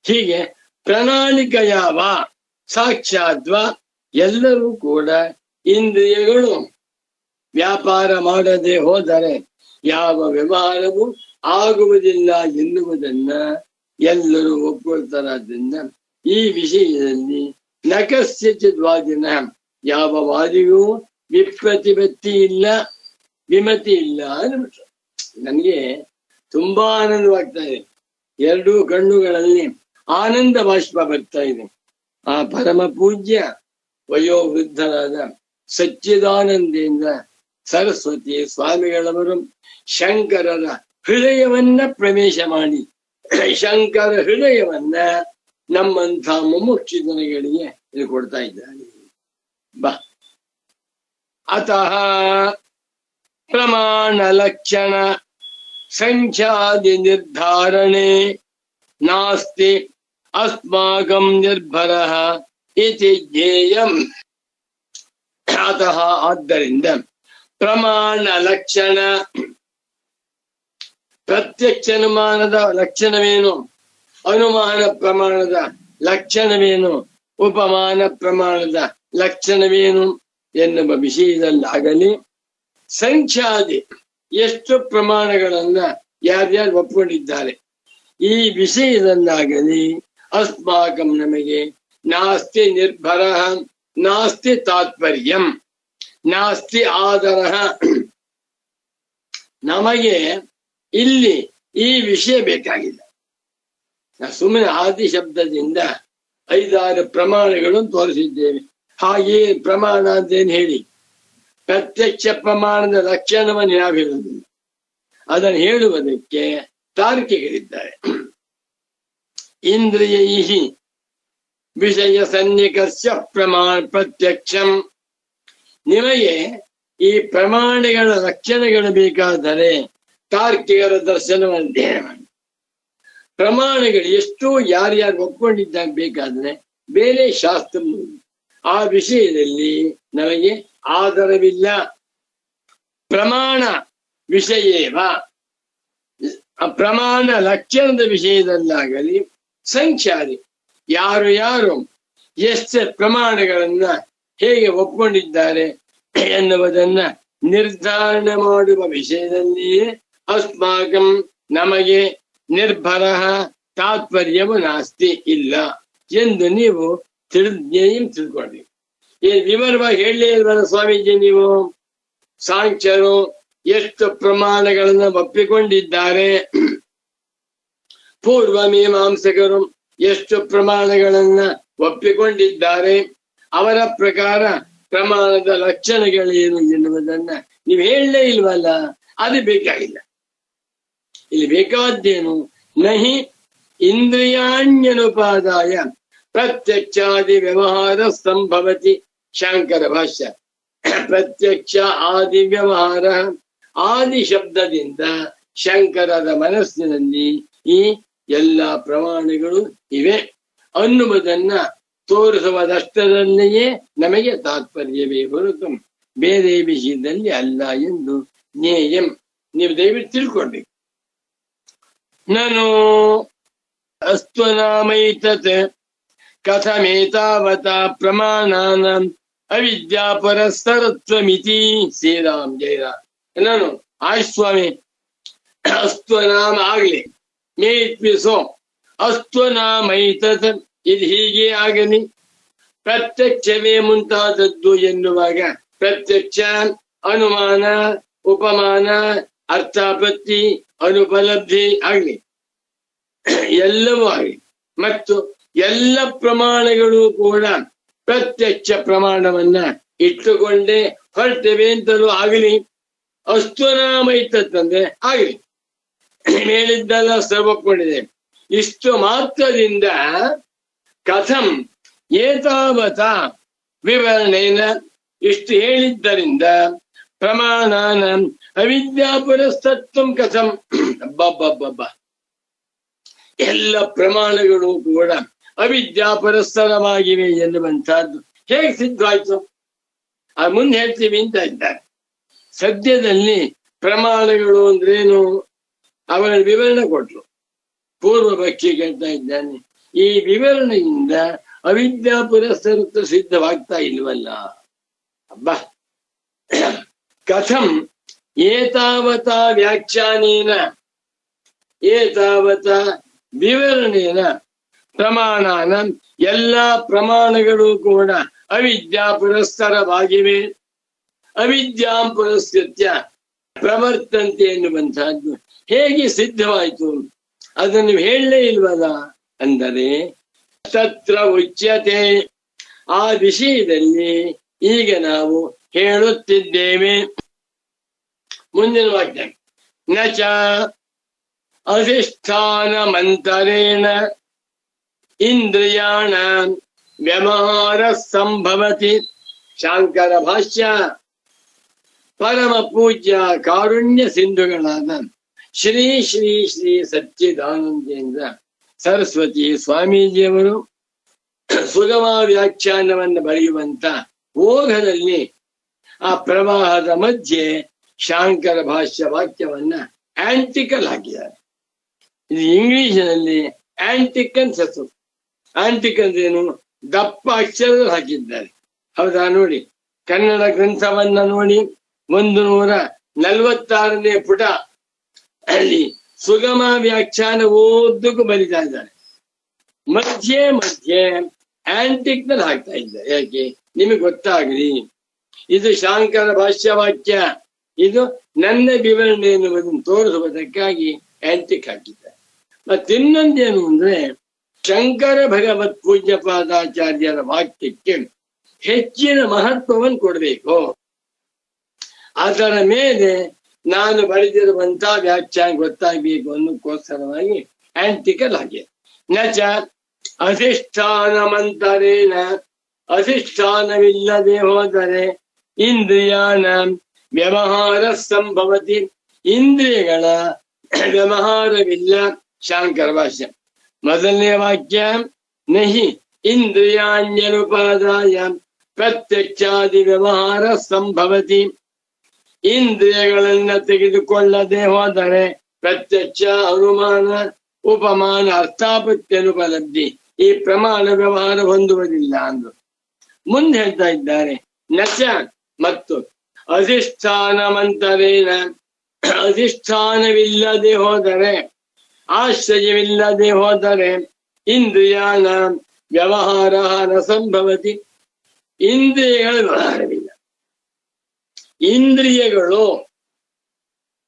ಹೀಗೆ ಪ್ರಣಾಳಿಕೆಯಾವ ಸಾಕ್ಷಾತ್ವ ಎಲ್ಲರೂ ಕೂಡ ಇಂದ್ರಿಯಗಳು ವ್ಯಾಪಾರ ಮಾಡದೆ ಹೋದರೆ ಯಾವ ವ್ಯವಹಾರವೂ ಆಗುವುದಿಲ್ಲ ಎನ್ನುವುದನ್ನ ಎಲ್ಲರೂ ಒಪ್ಕೊಳ್ತಾರಾದ್ರಿಂದ ಈ ವಿಷಯದಲ್ಲಿ ನಕಸ್ಯಚಿತ್ ವಾದಿನ ಯಾವ ವಾದಿಗೂ ವಿಮತಿ ಇಲ್ಲ ಅನ್ಬಿಟ್ರು. ನನಗೆ ತುಂಬಾ ಆನಂದವಾಗ್ತಾ ಇದೆ. ಎರಡೂ ಕಣ್ಣುಗಳಲ್ಲಿ ಆನಂದ ಬಾಷ್ಪ ಬರ್ತಾ ಇದೆ. ಆ ಪರಮ ಪೂಜ್ಯ ವಯೋವೃದ್ಧರಾದ ಸಚ್ಚಿದಾನಂದೇಂದ್ರ ಸರಸ್ವತಿ ಸ್ವಾಮಿಗಳವರು ಶಂಕರರ ಹೃದಯವನ್ನ ಪ್ರವೇಶ ಮಾಡಿ, ಶಂಕರ ಹೃದಯವನ್ನ ನಮ್ಮಂಥ ಮುಮುಕ್ಷು ಜನಗಳಿಗೆ ಇದು ಕೊಡ್ತಾ ಇದ್ದಾನೆ. ಬಾ ಅತಃ ಪ್ರಮಾಣ ಲಕ್ಷಣ ಸಂಖ್ಯಾದಿ ನಿರ್ಧಾರಣೆ ನಾಸ್ತಿ ಅಸ್ಮಾಕಂ ನಿರ್ಭರಃ ಇತಿ ಜ್ಞೇಯಂ. ಅತಃ ಆದ್ದರಿಂದ ಪ್ರಮಾಣ ಲಕ್ಷಣ ಪ್ರತ್ಯಕ್ಷ ಅನುಮಾನದ ಲಕ್ಷಣವೇನು, ಅನುಮಾನ ಪ್ರಮಾಣದ ಲಕ್ಷಣವೇನು, ಉಪಮಾನ ಪ್ರಮಾಣದ ಲಕ್ಷಣವೇನು ಎನ್ನುವ ವಿಷಯದಲ್ಲಾಗಲಿ, ಸಂಖ್ಯಾದಿ ಎಷ್ಟು ಪ್ರಮಾಣಗಳನ್ನ ಯಾರ್ಯಾರು ಒಪ್ಪಿಕೊಂಡಿದ್ದಾರೆ ಈ ವಿಷಯದಲ್ಲಾಗಲಿ, ಅಸ್ಮಾಕಂ ನಮಗೆ ನಾಸ್ತಿ ನಿರ್ಭರ, ನಾಸ್ತಿ ತಾತ್ಪರ್ಯಂ, ನಾಸ್ತಿ ಆದರ. ನಮಗೆ ಇಲ್ಲಿ ಈ ವಿಷಯ ಬೇಕಾಗಿಲ್ಲ. ಸುಮ್ಮನೆ ಆದಿ ಶಬ್ದದಿಂದ 5-6 ಪ್ರಮಾಣಗಳನ್ನು ತೋರಿಸಿದ್ದೇವೆ. ಹಾಗೆ ಪ್ರಮಾಣ ಅಂತೇನು ಹೇಳಿ, ಪ್ರತ್ಯಕ್ಷ ಪ್ರಮಾಣದ ಲಕ್ಷಣವನ್ನು ನಾವು ಹೇಳುವುದಿಲ್ಲ. ಅದನ್ನು ಹೇಳುವುದಕ್ಕೆ ತಾರ್ಕಿಕರಿದ್ದಾರೆ. ಇಂದ್ರಿಯೈಹಿ ವಿಷಯ ಸನ್ನಿಕರ್ಷ ಪ್ರಮಾಣ ಪ್ರತ್ಯಕ್ಷಂ. ನಿಮಗೆ ಈ ಪ್ರಮಾಣಗಳ ಲಕ್ಷಣಗಳು ಬೇಕಾದರೆ ತಾರ್ಕಿಕರ ದರ್ಶನವನ್ನು ಧ್ಯಾನ ಮಾಡಿ. ಪ್ರಮಾಣಗಳು ಎಷ್ಟು ಯಾರ್ಯಾರು ಒಪ್ಕೊಂಡಿದ್ದಾಗ ಬೇಕಾದ್ರೆ ಬೇರೆ ಶಾಸ್ತ್ರ ಆ ವಿಷಯದಲ್ಲಿ ನಮಗೆ ಆಧಾರವಿಲ್ಲ. ಪ್ರಮಾಣ ವಿಷಯೇವ, ಪ್ರಮಾಣ ಲಕ್ಷಣದ ವಿಷಯದಲ್ಲಾಗಲಿ, ಸಂಖ್ಯಾದಿ ಯಾರು ಯಾರು ಎಷ್ಟು ಪ್ರಮಾಣಗಳನ್ನ ಹೇಗೆ ಒಪ್ಕೊಂಡಿದ್ದಾರೆ ಎನ್ನುವುದನ್ನ ನಿರ್ಧಾರಣೆ ಮಾಡುವ ವಿಷಯದಲ್ಲಿಯೇ ಅಸ್ಮಾಕಂ ನಮಗೆ ನಿರ್ಭರ ತಾತ್ಪರ್ಯವು ನಾಸ್ತಿ ಇಲ್ಲ ಎಂದು ನೀವು ತಿಳ್ಕೊಳ್ರಿ. ಏನ್ ವಿವರವಾಗಿ ಹೇಳಲೇ ಇಲ್ವಲ್ಲ ಸ್ವಾಮೀಜಿ ನೀವು? ಸಾಂಖ್ಯರು ಎಷ್ಟು ಪ್ರಮಾಣಗಳನ್ನ ಒಪ್ಪಿಕೊಂಡಿದ್ದಾರೆ, ಪೂರ್ವ ಮೀಮಾಂಸಕರು ಎಷ್ಟು ಪ್ರಮಾಣಗಳನ್ನ ಒಪ್ಪಿಕೊಂಡಿದ್ದಾರೆ, ಅವರ ಪ್ರಕಾರ ಪ್ರಮಾಣದ ಲಕ್ಷಣಗಳೇನು ಎನ್ನುವುದನ್ನ ನೀವು ಹೇಳಲೇ ಇಲ್ವಲ್ಲ. ಅದು ಬೇಕಾಗಿಲ್ಲ. ಇಲ್ಲಿ ಬೇಕಾದ್ದೇನು? ನಹಿ ಇಂದ್ರಿಯಾಣ್ಯನುಪಾದಾಯ ಪ್ರತ್ಯಕ್ಷಾದಿ ವ್ಯವಹಾರ ಸಂಭವತಿ. ಶಾಂಕರ ಭಾಷ್ಯ. ಪ್ರತ್ಯಕ್ಷ ಆದಿ ವ್ಯವಹಾರ, ಆದಿ ಶಬ್ದದಿಂದ ಶಂಕರರ ಮನಸ್ಸಿನಲ್ಲಿ ಈ ಎಲ್ಲ ಪ್ರಮಾಣಗಳು ಇವೆ ಅನ್ನುವುದನ್ನ ತೋರಿಸುವುದಷ್ಟರಲ್ಲಿಯೇ ನಮಗೆ ತಾತ್ಪರ್ಯವೇ ಹೊರತು ಬೇರೆ ವಿಷಯದಲ್ಲಿ ಅಲ್ಲ ಎಂದು ಜ್ಞೇಯಂ. ನೀವು ದಯವಿಟ್ಟು ತಿಳ್ಕೊಳ್ಬೇಕು. ನಾನು ಅಸ್ತ್ವನಾಮೈತತ್ ಕಥಮೇತಾವತ ಪ್ರಮಾಣಾನ ಅವಿದ್ಯಾ ಪರಸ್ತರತ್ವಮಿತಿ. ಶ್ರೀರಾಮ್ ಜಯರಾಮ್. ನಾನು ಸ್ವಾಮಿ ಅಸ್ತ್ವನಾಮ ಆಗ್ಲಿ, ಮೇತ್ಪಿಸೋ ಅಸ್ತ್ವನಾಮೈತತ್ ಇದು ಹೀಗೆ ಆಗಲಿ, ಪ್ರತ್ಯಕ್ಷವೇ ಮುಂತಾದದ್ದು ಎನ್ನುವಾಗ ಪ್ರತ್ಯಕ್ಷ, ಅನುಮಾನ, ಉಪಮಾನ, ಅರ್ಥಾಪತ್ತಿ, ಅನುಪಲಬ್ಧಿ ಆಗ್ಲಿ, ಎಲ್ಲವೂ ಆಗಲಿ, ಮತ್ತು ಎಲ್ಲ ಪ್ರಮಾಣಗಳು ಕೂಡ ಪ್ರತ್ಯಕ್ಷ ಪ್ರಮಾಣವನ್ನ ಇಟ್ಟುಕೊಂಡೇ ಹೊರಟವೆ ಅಂತಲೂ ಆಗಲಿ, ಅಸ್ತ್ವನಾಮೈತಂದ್ರೆ ಆಗಲಿ, ಹೇಳಿದ್ದೆಲ್ಲ ಸರ್ವಕೊಂಡಿದೆ. ಇಷ್ಟು ಮಾತ್ರದಿಂದ ಕಥಂ ಏತಾವತ ವಿವರಣೆನ, ಇಷ್ಟು ಹೇಳಿದ್ದರಿಂದ ಪ್ರಮಾಣಾನ ಅವಿದ್ಯಾ ಪುರಸ್ತತ್ವ ಕಥಂ. ಅಬ್ಬಬ್ಬಬ್ಬ, ಎಲ್ಲ ಪ್ರಮಾಣಗಳು ಕೂಡ ಅವಿದ್ಯಾ ಪರಸ್ಪರವಾಗಿವೆ ಎನ್ನುವಂತಹದ್ದು ಹೇಗೆ ಸಿದ್ಧವಾಯ್ತು? ಅದು ಮುಂದೆ ಹೇಳ್ತೀವಿ ಅಂತ ಇದ್ದಾರೆ. ಸದ್ಯದಲ್ಲಿ ಪ್ರಮಾಣಗಳು ಅಂದ್ರೇನು ಅವರ ವಿವರಣೆ ಕೊಟ್ರು. ಪೂರ್ವ ಪಕ್ಷಿ ಕೇಳ್ತಾ ಇದ್ದಾನೆ, ಈ ವಿವರಣೆಯಿಂದ ಅವಿದ್ಯಾ ಪುರಸ್ಸರತ್ವ ಸಿದ್ಧವಾಗ್ತಾ ಇಲ್ವಲ್ಲ. ಅಬ್ಬಾ, ಕಥಂ ಏತಾವತ ವ್ಯಾಖ್ಯಾನೇನ, ಏತಾವತ ವಿವರಣೆನ ಪ್ರಮಾಣಾನ ಎಲ್ಲ ಪ್ರಮಾಣಗಳು ಕೂಡ ಅವಿದ್ಯಾ ಪುರಸ್ಸರವಾಗಿವೆ, ಅವಿದ್ಯಾಂ ಪುರಸ್ಕೃತ್ಯ ಪ್ರವರ್ತಂತೆ ಎನ್ನುವಂತಹದ್ದು ಹೇಗೆ ಸಿದ್ಧವಾಯಿತು? ಅದನ್ನು ಹೇಳಲೇ ಇಲ್ವಲ್ಲ. ಅಂದರೆ ತತ್ರ ಉಚ್ಯತೆ, ಆ ವಿಷಯದಲ್ಲಿ ಈಗ ನಾವು ಹೇಳುತ್ತಿದ್ದೇವೆ. ಮುಂದಿನ ವಾಕ್ಯ, ನಚ ಅಧಿಷ್ಠಾನ ಮಂತರೇಣ ಇಂದ್ರಿಯಾಣ ವ್ಯವಹಾರ ಸಂಭವತಿ. ಶಾಂಕರ ಭಾಷ್ಯ. ಪರಮ ಪೂಜ್ಯ ಕಾರುಣ್ಯ ಸಿಂಧುಗಳಾದ ಶ್ರೀ ಶ್ರೀ ಶ್ರೀ ಸಚ್ಚಿದಾನಂದೇಂದ್ರ ಸರಸ್ವತಿ ಸ್ವಾಮೀಜಿಯವರು ಸುಗಮ ವ್ಯಾಖ್ಯಾನವನ್ನು ಬರೆಯುವಂತ ಓಘದಲ್ಲಿ ಆ ಪ್ರವಾಹದ ಮಧ್ಯೆ ಶಾಂಕರ ಭಾಷ್ಯ ವಾಕ್ಯವನ್ನ ಆಂಟಿಕಲ್ ಹಾಕಿದ್ದಾರೆ. ಇದು ಇಂಗ್ಲಿಷಿನಲ್ಲಿ ಆಂಟಿಕ್ ಅಂತ ಹೆಸರು. ಆಂಟಿಕ್ ಅಂದ್ರೇನು? ದಪ್ಪ ಅಕ್ಷರದಲ್ಲಿ ಹಾಕಿದ್ದಾರೆ. ಹೌದಾ? ನೋಡಿ, ಕನ್ನಡ ಗ್ರಂಥವನ್ನ ನೋಡಿ, 146ನೇ ಪುಟ ಅಲ್ಲಿ ಸುಗಮ ವ್ಯಾಖ್ಯಾನ ಓದಕ್ಕೂ ಬರಿತಾ ಇದ್ದಾರೆ. ಮಧ್ಯೆ ಮಧ್ಯೆ ಆಂಟಿಕ್ ನಲ್ಲಿ ಹಾಕ್ತಾ ಇದ್ದಾರೆ. ಯಾಕೆ? ನಿಮಗೆ ಗೊತ್ತಾಗ್ಲಿ, ಇದು ಶಾಂಕರ ಭಾಷ್ಯ ವಾಕ್ಯ, ಇದು ನನ್ನ ವಿವರಣೆ ಎನ್ನುವುದನ್ನು ತೋರಿಸುವುದಕ್ಕಾಗಿ ಆಂಟಿಕ್ ಹಾಕಿದ್ದಾರೆ. ಮತ್ತಿನ್ನೊಂದೇನು ಅಂದ್ರೆ, ಶಂಕರ ಭಗವತ್ ಪೂಜ್ಯ ಪಾದಾಚಾರ್ಯರ ವಾಕ್ಯಕ್ಕೆ ಹೆಚ್ಚಿನ ಮಹತ್ವವನ್ನು ಕೊಡಬೇಕು. ಅದರ ಮೇಲೆ ನಾನು ಬರೆದಿರುವಂತ ವ್ಯಾಖ್ಯಾನ ಗೊತ್ತಾಗಬೇಕು ಅನ್ನೋಕ್ಕೋಸ್ಕರವಾಗಿ ಆಂಟಿಕಲ್ ಹಾಗೆ. ನಚ ಅಧಿಷ್ಠಾನ ಮಂತರೇನ, ಅಧಿಷ್ಠಾನವಿಲ್ಲದೆ ಹೋದರೆ ಇಂದ್ರಿಯಾನ ವ್ಯವಹಾರ ಸಂಭವತಿ, ಇಂದ್ರಿಯಗಳ ವ್ಯವಹಾರವಿಲ್ಲ. ಶಾಂಕರ ಭಾಷ್ಯ ಮೊದಲನೇ ವಾಕ್ಯ, ನಹಿ ಇಂದ್ರಿಯಾಣ್ಯನುಪಾದಾಯ ಪ್ರತ್ಯಕ್ಷಾದಿ ವ್ಯವಹಾರ ಸಂಭವತಿ, ಇಂದ್ರಿಯಗಳನ್ನ ತೆಗೆದುಕೊಳ್ಳದೆ ಹೋದರೆ ಪ್ರತ್ಯಕ್ಷ, ಅನುಮಾನ, ಉಪಮಾನ, ಅರ್ಥಾಪತ್ಯನುಪಲಬ್ಧಿ ಈ ಪ್ರಮಾಣ ವ್ಯವಹಾರ ಹೊಂದುವುದಿಲ್ಲ ಅಂದ್ರು. ಮುಂದೆ ಹೇಳ್ತಾ ಇದ್ದಾರೆ, ನಚ ಮತ್ತು ಅಧಿಷ್ಠಾನ ಮಂತರೇನ, ಅಧಿಷ್ಠಾನವಿಲ್ಲದೆ ಹೋದರೆ, ಆಶ್ರಯವಿಲ್ಲದೆ ಹೋದರೆ ಇಂದ್ರಿಯಾನ ವ್ಯವಹಾರ ನ ಸಂಭವತಿ, ಇಂದ್ರಿಯಗಳ ವ್ಯವಹಾರವಿಲ್ಲ. ಇಂದ್ರಿಯಗಳು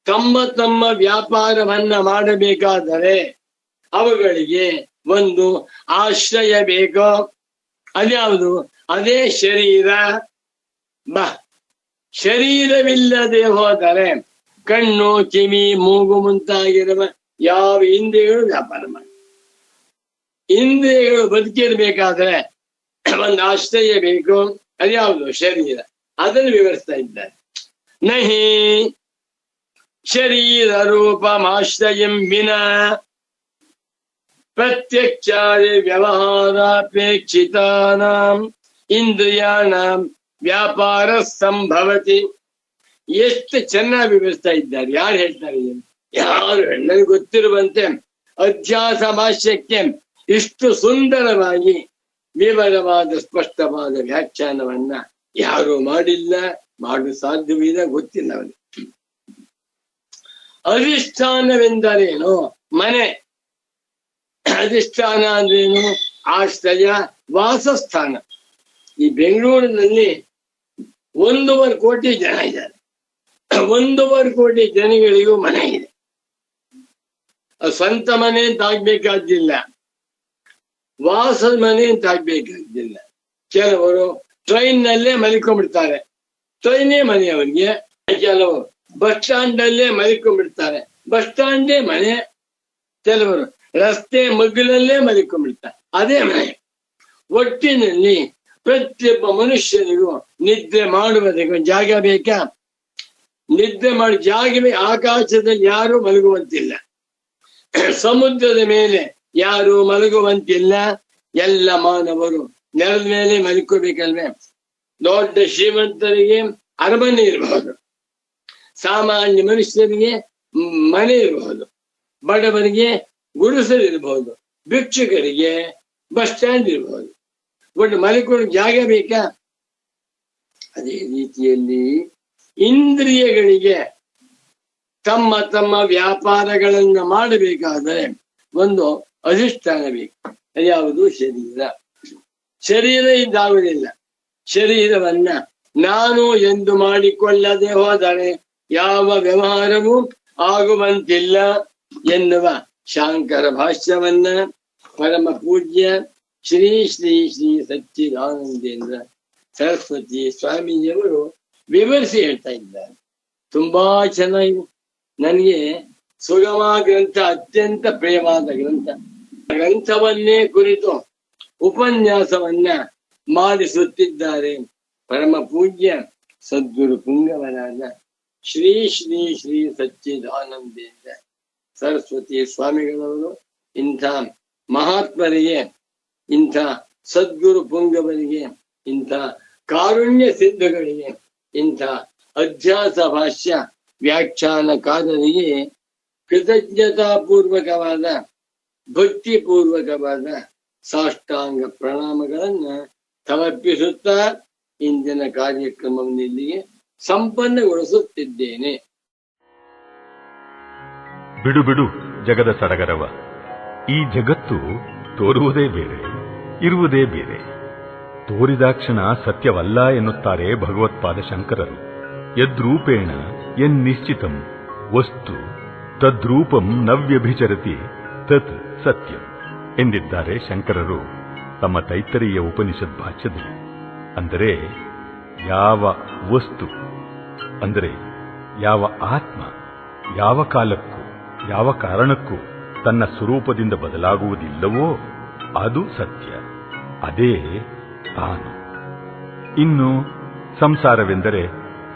ತಮ್ಮ ತಮ್ಮ ವ್ಯಾಪಾರವನ್ನ ಮಾಡಬೇಕಾದರೆ ಅವುಗಳಿಗೆ ಒಂದು ಆಶ್ರಯ ಬೇಕು. ಅದ್ಯಾವುದು? ಅದೇ ಶರೀರ. ಶರೀರವಿಲ್ಲದೆ ಹೋದರೆ ಕಣ್ಣು, ಕಿವಿ, ಮೂಗು ಮುಂತಾಗಿರುವ ಯಾವ ಇಂದ್ರಿಯಗಳು ವ್ಯಾಪಾರ ಮಾಡಿ. ಇಂದ್ರಿಯಗಳು ಬದುಕಿರ್ಬೇಕಾದ್ರೆ ಒಂದು ಆಶ್ರಯ ಬೇಕು. ಅದ್ಯಾವುದು? ಶರೀರ. ಅದನ್ನು ವಿವರಿಸ್ತಾ ಇದ್ದಾರೆ. ನಹಿ ಶರೀರ ರೂಪಮಾಶ್ರಯಂ ವಿನ ಪ್ರತ್ಯಕ್ಷಾದಿ ವ್ಯವಹಾರಾಪೇಕ್ಷಿತಾನಾಂ ಇಂದ್ರಿಯಾಣಾಂ ವ್ಯಾಪಾರ ಸಂಭವತಿ. ಎಷ್ಟು ಚೆನ್ನಾಗಿ ವಿವರಿಸ್ತಾ ಇದ್ದಾರೆ. ಯಾರು ಹೇಳ್ತಾರೆ? ಯಾರು? ನನಗೆ ಗೊತ್ತಿರುವಂತೆ ಅಧ್ಯಾಸ ಭಾಷ್ಯಕ್ಕೆ ಇಷ್ಟು ಸುಂದರವಾಗಿ ವಿವರವಾದ ಸ್ಪಷ್ಟವಾದ ವ್ಯಾಖ್ಯಾನವನ್ನ ಯಾರು ಮಾಡಿಲ್ಲ, ಮಾಡಲು ಸಾಧ್ಯವಿಲ್ಲ, ಗೊತ್ತಿಲ್ಲ ಅವನಿಗೆ. ಅಧಿಷ್ಠಾನವೆಂದರೇನು? ಮನೆ. ಅಧಿಷ್ಠಾನ ಅಂದ್ರೇನು? ಆಶ್ರಯ, ವಾಸಸ್ಥಾನ. ಈ ಬೆಂಗಳೂರಿನಲ್ಲಿ 1.25 ಕೋಟಿ ಜನ ಇದ್ದಾರೆ. 1.25 ಕೋಟಿ ಜನಗಳಿಗೂ ಮನೆ ಇದೆ. ಸ್ವಂತ ಮನೆ ಅಂತ ಆಗ್ಬೇಕಾದ್ದಿಲ್ಲ, ವಾಸದ ಮನೆ ಅಂತ ಆಗ್ಬೇಕಾದ್ದಿಲ್ಲ. ಕೆಲವರು ಟ್ರೈನ್ ನಲ್ಲೇ ಮಲಿಕೊಂಡ್ಬಿಡ್ತಾರೆ, ಟ್ರೈನೇ ಮನೆ ಅವರಿಗೆ. ಕೆಲವರು ಬಸ್ ಸ್ಟಾಂಡ್ ಅಲ್ಲೇ ಮಲಿಕೊಂಡ್ಬಿಡ್ತಾರೆ, ಬಸ್ ಸ್ಟಾಂಡೇ ಮನೆ. ಕೆಲವರು ರಸ್ತೆ ಮಗ್ಗಲಲ್ಲೇ ಮಲಿಕೊಂಡ್ಬಿಡ್ತಾರೆ, ಅದೇ ಮನೆ. ಒಟ್ಟಿನಲ್ಲಿ ಪ್ರತಿಯೊಬ್ಬ ಮನುಷ್ಯನಿಗೂ ನಿದ್ರೆ ಮಾಡುವುದಕ್ಕೆ ಒಂದು ಜಾಗ ಬೇಕಾ? ನಿದ್ರೆ ಮಾಡಿ ಜಾಗವೇ. ಆಕಾಶದಲ್ಲಿ ಯಾರು ಮಲಗುವಂತಿಲ್ಲ, ಸಮುದ್ರದ ಮೇಲೆ ಯಾರು ಮಲಗುವಂತಿಲ್ಲ. ಎಲ್ಲ ಮಾನವರು ನೆಲದ ಮೇಲೆ ಮಲ್ಕೋಬೇಕಲ್ವೇ? ದೊಡ್ಡ ಶ್ರೀಮಂತರಿಗೆ ಅರಮನೆ ಇರಬಹುದು, ಸಾಮಾನ್ಯ ಮನುಷ್ಯರಿಗೆ ಮನೆ ಇರಬಹುದು, ಬಡವರಿಗೆ ಗುಡಿಸಲಿರಬಹುದು, ಭಿಕ್ಷುಕರಿಗೆ ಬಸ್ ಸ್ಟ್ಯಾಂಡ್ ಇರಬಹುದು. ಒಟ್ಟು ಮಲ್ಕೊಂಡು ಜಾಗ ಬೇಕಾ? ಅದೇ ರೀತಿಯಲ್ಲಿ ಇಂದ್ರಿಯಗಳಿಗೆ ತಮ್ಮ ತಮ್ಮ ವ್ಯಾಪಾರಗಳನ್ನ ಮಾಡಬೇಕಾದರೆ ಒಂದು ಅಧಿಷ್ಠಾನ ಬೇಕು. ಯಾವುದು? ಶರೀರ. ಶರೀರ ಇದ್ದಾಗುವುದಿಲ್ಲ. ಶರೀರವನ್ನ ನಾನು ಎಂದು ಮಾಡಿಕೊಳ್ಳದೆ ಹೋದರೆ ಯಾವ ವ್ಯವಹಾರವೂ ಆಗುವಂತಿಲ್ಲ ಎನ್ನುವ ಶಾಂಕರ ಭಾಷ್ಯವನ್ನ ಪರಮ ಪೂಜ್ಯ ಶ್ರೀ ಶ್ರೀ ಶ್ರೀ ಸಚ್ಚಿದಾನಂದೇಂದ್ರ ಸರಸ್ವತಿ ಸ್ವಾಮೀಜಿಯವರು ವಿವರಿಸಿ ಹೇಳ್ತಾ ಇದ್ದಾರೆ. ತುಂಬಾ ಚೆನ್ನಾಗಿ. ನನಗೆ ಸುಗಮ ಗ್ರಂಥ ಅತ್ಯಂತ ಪ್ರಿಯವಾದ ಗ್ರಂಥ. ಗ್ರಂಥವನ್ನೇ ಕುರಿತು ಉಪನ್ಯಾಸವನ್ನ ಮಾಡಿಸುತ್ತಿದ್ದಾರೆ ಪರಮ ಪೂಜ್ಯ ಸದ್ಗುರು ಪುಂಗವರಾದ ಶ್ರೀ ಶ್ರೀ ಶ್ರೀ ಸಚ್ಚಿದಾನಂದೇಂದ್ರ ಸರಸ್ವತಿ ಸ್ವಾಮಿಗಳವರು. ಇಂಥ ಮಹಾತ್ಮರಿಗೆ, ಇಂಥ ಸದ್ಗುರು ಪುಂಗವರಿಗೆ, ಇಂಥ ಕಾರುಣ್ಯ ಸಿದ್ಧಗಳಿಗೆ, ಇಂಥ ಅಧ್ಯಾಸ ಭಾಷ್ಯ ವ್ಯಾಖ್ಯಾನಕಾರರಿಗೆ ಕೃತಜ್ಞತಾಪೂರ್ವಕವಾದ ಭಕ್ತಿಪೂರ್ವಕವಾದ ಸಾಷ್ಟಾಂಗ ಪ್ರಣಾಮಗಳನ್ನ ಸಮರ್ಪಿಸುತ್ತಾ ಇಂದಿನ ಕಾರ್ಯಕ್ರಮವನ್ನು ಇಲ್ಲಿಗೆ ಸಂಪನ್ನಗೊಳಿಸುತ್ತಿದ್ದೇನೆ. ಬಿಡು ಬಿಡು ಜಗದ ಸಡಗರವ. ಈ ಜಗತ್ತು ತೋರುವುದೇ ಬೇರೆ, ಇರುವುದೇ ಬೇರೆ. ತೋರಿದಾಕ್ಷಣ ಸತ್ಯವಲ್ಲ ಎನ್ನುತ್ತಾರೆ ಭಗವತ್ಪಾದ ಶಂಕರರು. ಯದ್ರೂಪೇಣ ಯನ್ನಿಶ್ಚಿತಂ ವಸ್ತು ತದ್ರೂಪಂ ನವ್ಯಭಿಚರತಿ ತತ್ ಸತ್ಯಂ ಎಂದಿದ್ದಾರೆ ಶಂಕರರು ತಮ್ಮ ತೈತ್ತರೀಯ ಉಪನಿಷತ್ ಭಾಷ್ಯದಲ್ಲಿ. ಅಂದರೆ ಯಾವ ವಸ್ತು, ಅಂದರೆ ಯಾವ ಆತ್ಮ ಯಾವ ಕಾಲಕ್ಕೂ ಯಾವ ಕಾರಣಕ್ಕೂ ತನ್ನ ಸ್ವರೂಪದಿಂದ ಬದಲಾಗುವುದಿಲ್ಲವೋ ಅದು ಸತ್ಯ, ಅದೇ ತಾನು. ಇನ್ನು ಸಂಸಾರವೆಂದರೆ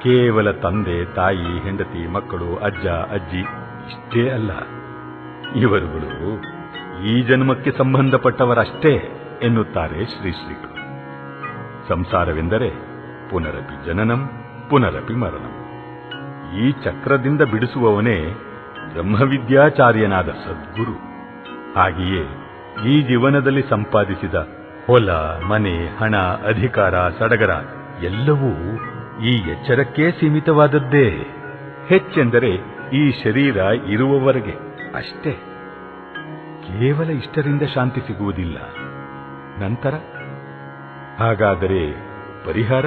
ಕೇವಲ ತಂದೆ ತಾಯಿ ಹೆಂಡತಿ ಮಕ್ಕಳು ಅಜ್ಜ ಅಜ್ಜಿ ಇಷ್ಟೇ ಅಲ್ಲ. ಇವರುಗಳು ಈ ಜನ್ಮಕ್ಕೆ ಸಂಬಂಧಪಟ್ಟವರಷ್ಟೇ ಎನ್ನುತ್ತಾರೆ ಶ್ರೀಗಳು. ಸಂಸಾರವೆಂದರೆ ಪುನರಪಿ ಜನನಂ ಪುನರಪಿ ಮರಣಂ. ಈ ಚಕ್ರದಿಂದ ಬಿಡಿಸುವವನೇ ಬ್ರಹ್ಮವಿದ್ಯಾಚಾರ್ಯನಾದ ಸದ್ಗುರು. ಹಾಗೆಯೇ ಈ ಜೀವನದಲ್ಲಿ ಸಂಪಾದಿಸಿದ ಹೊಲ ಮನೆ ಹಣ ಅಧಿಕಾರ ಸಡಗರ ಎಲ್ಲವೂ ಈ ಎಚ್ಚರಕ್ಕೇ ಸೀಮಿತವಾದದ್ದೇ. ಹೆಚ್ಚೆಂದರೆ ಈ ಶರೀರ ಇರುವವರೆಗೆ ಅಷ್ಟೇ. ಕೇವಲ ಇಷ್ಟರಿಂದ ಶಾಂತಿ ಸಿಗುವುದಿಲ್ಲ. ನಂತರ ಹಾಗಾದರೆ ಪರಿಹಾರ?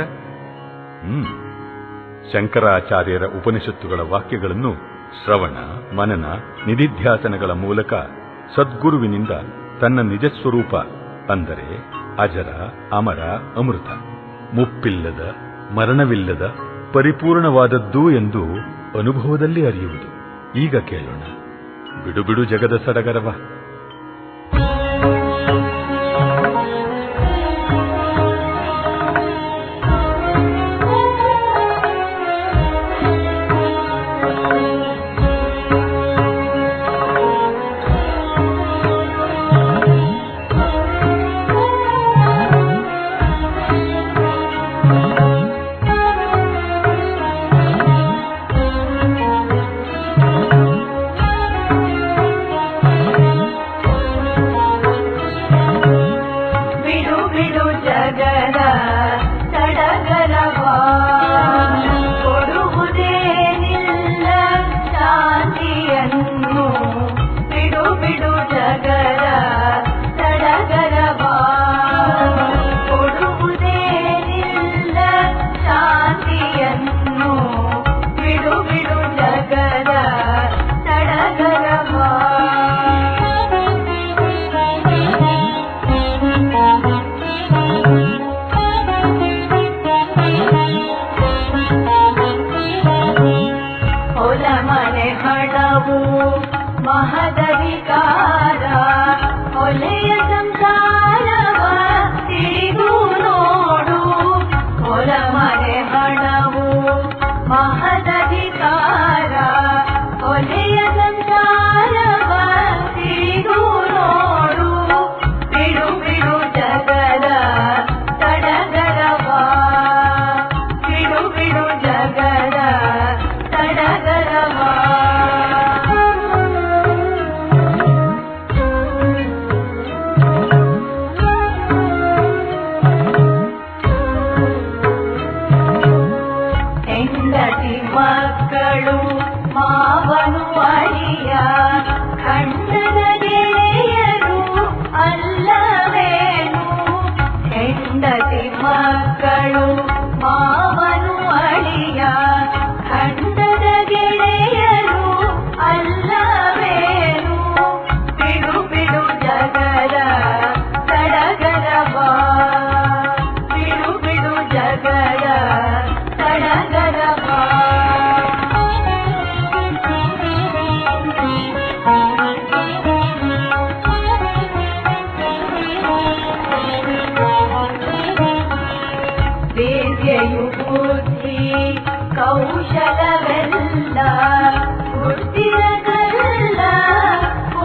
ಶಂಕರಾಚಾರ್ಯರ ಉಪನಿಷತ್ತುಗಳ ವಾಕ್ಯಗಳನ್ನು ಶ್ರವಣ ಮನನ ನಿಧಿಧ್ಯಾಸನಗಳ ಮೂಲಕ ಸದ್ಗುರುವಿನಿಂದ ತನ್ನ ನಿಜಸ್ವರೂಪ, ಅಂದರೆ ಅಜರ ಅಮರ ಅಮೃತ, ಮುಪ್ಪಿಲ್ಲದ ಮರಣವಿಲ್ಲದ ಪರಿಪೂರ್ಣವಾದದ್ದು ಎಂದು ಅನುಭವದಲ್ಲಿ ಅರಿಯುವುದು. ಈಗ ಕೇಳೋಣ, ಬಿಡು ಬಿಡು ಜಗದ ಸಡಗರವ. ಮಹದಧಿಕಾರ ಹೊಲೆಯ ಸಂಸಾರವ ತಿಳಿದು ನೋಡು. ಹೊಲ ಮನೆ ಹಣವು ಮಹದಧಿಕಾರ ಹೊಲೆಯ ಸಂಸಾರವ ತಿಳಿದು ನೋಡು. ಬಿಡು ಬಿಡು ಜಗದ ಸಡಗರವ, ಬಿಡು ಬಿಡು ಜಗದ ಸಡಗರವ. ಮಕ್ಕಳು ಮಾವನು ಅಳಿಯ ಖಂಡದ ಗೆಳೆಯರು ಅಲ್ಲವೇನು. ಹೆಂಡತಿ ಮಕ್ಕಳು ಮಾವನು ಅಳಿಯ ಖಂಡದ ಗೆಳೆಯರು ಅಲ್ಲವೇನು. ಬಿಡು ಬಿಡು ಜಗದ ಸಡಗರವ, ಬಿಡು ಬಿಡು ಜಗದ ಸಡಗರವ. ವೇದ್ಯೆಯು ಬುದ್ಧಿ ಕೌಶಲವೆಲ್ಲ ಬುದ್ಧಿರಗಲ್ಲ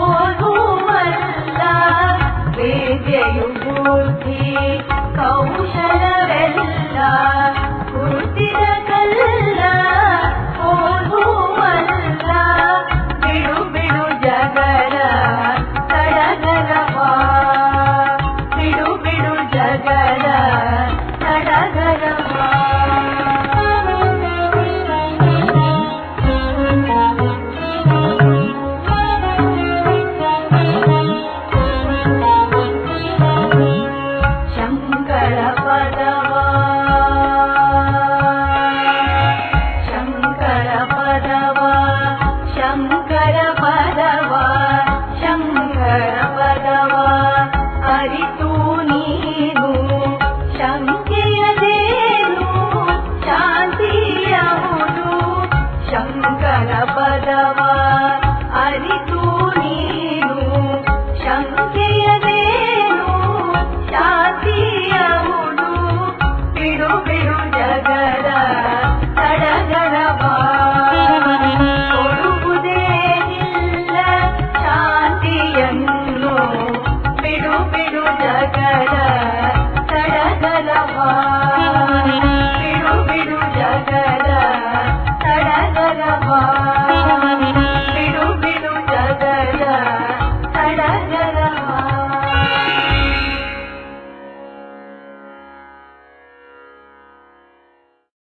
ಓದುವಲ್ಲ. ವಿದ್ಯೆಯು ಬುದ್ಧಿ ಕೌಶಲವೆಲ್ಲ ಹುಟ್ಟಿದ ಕಲ್ಲ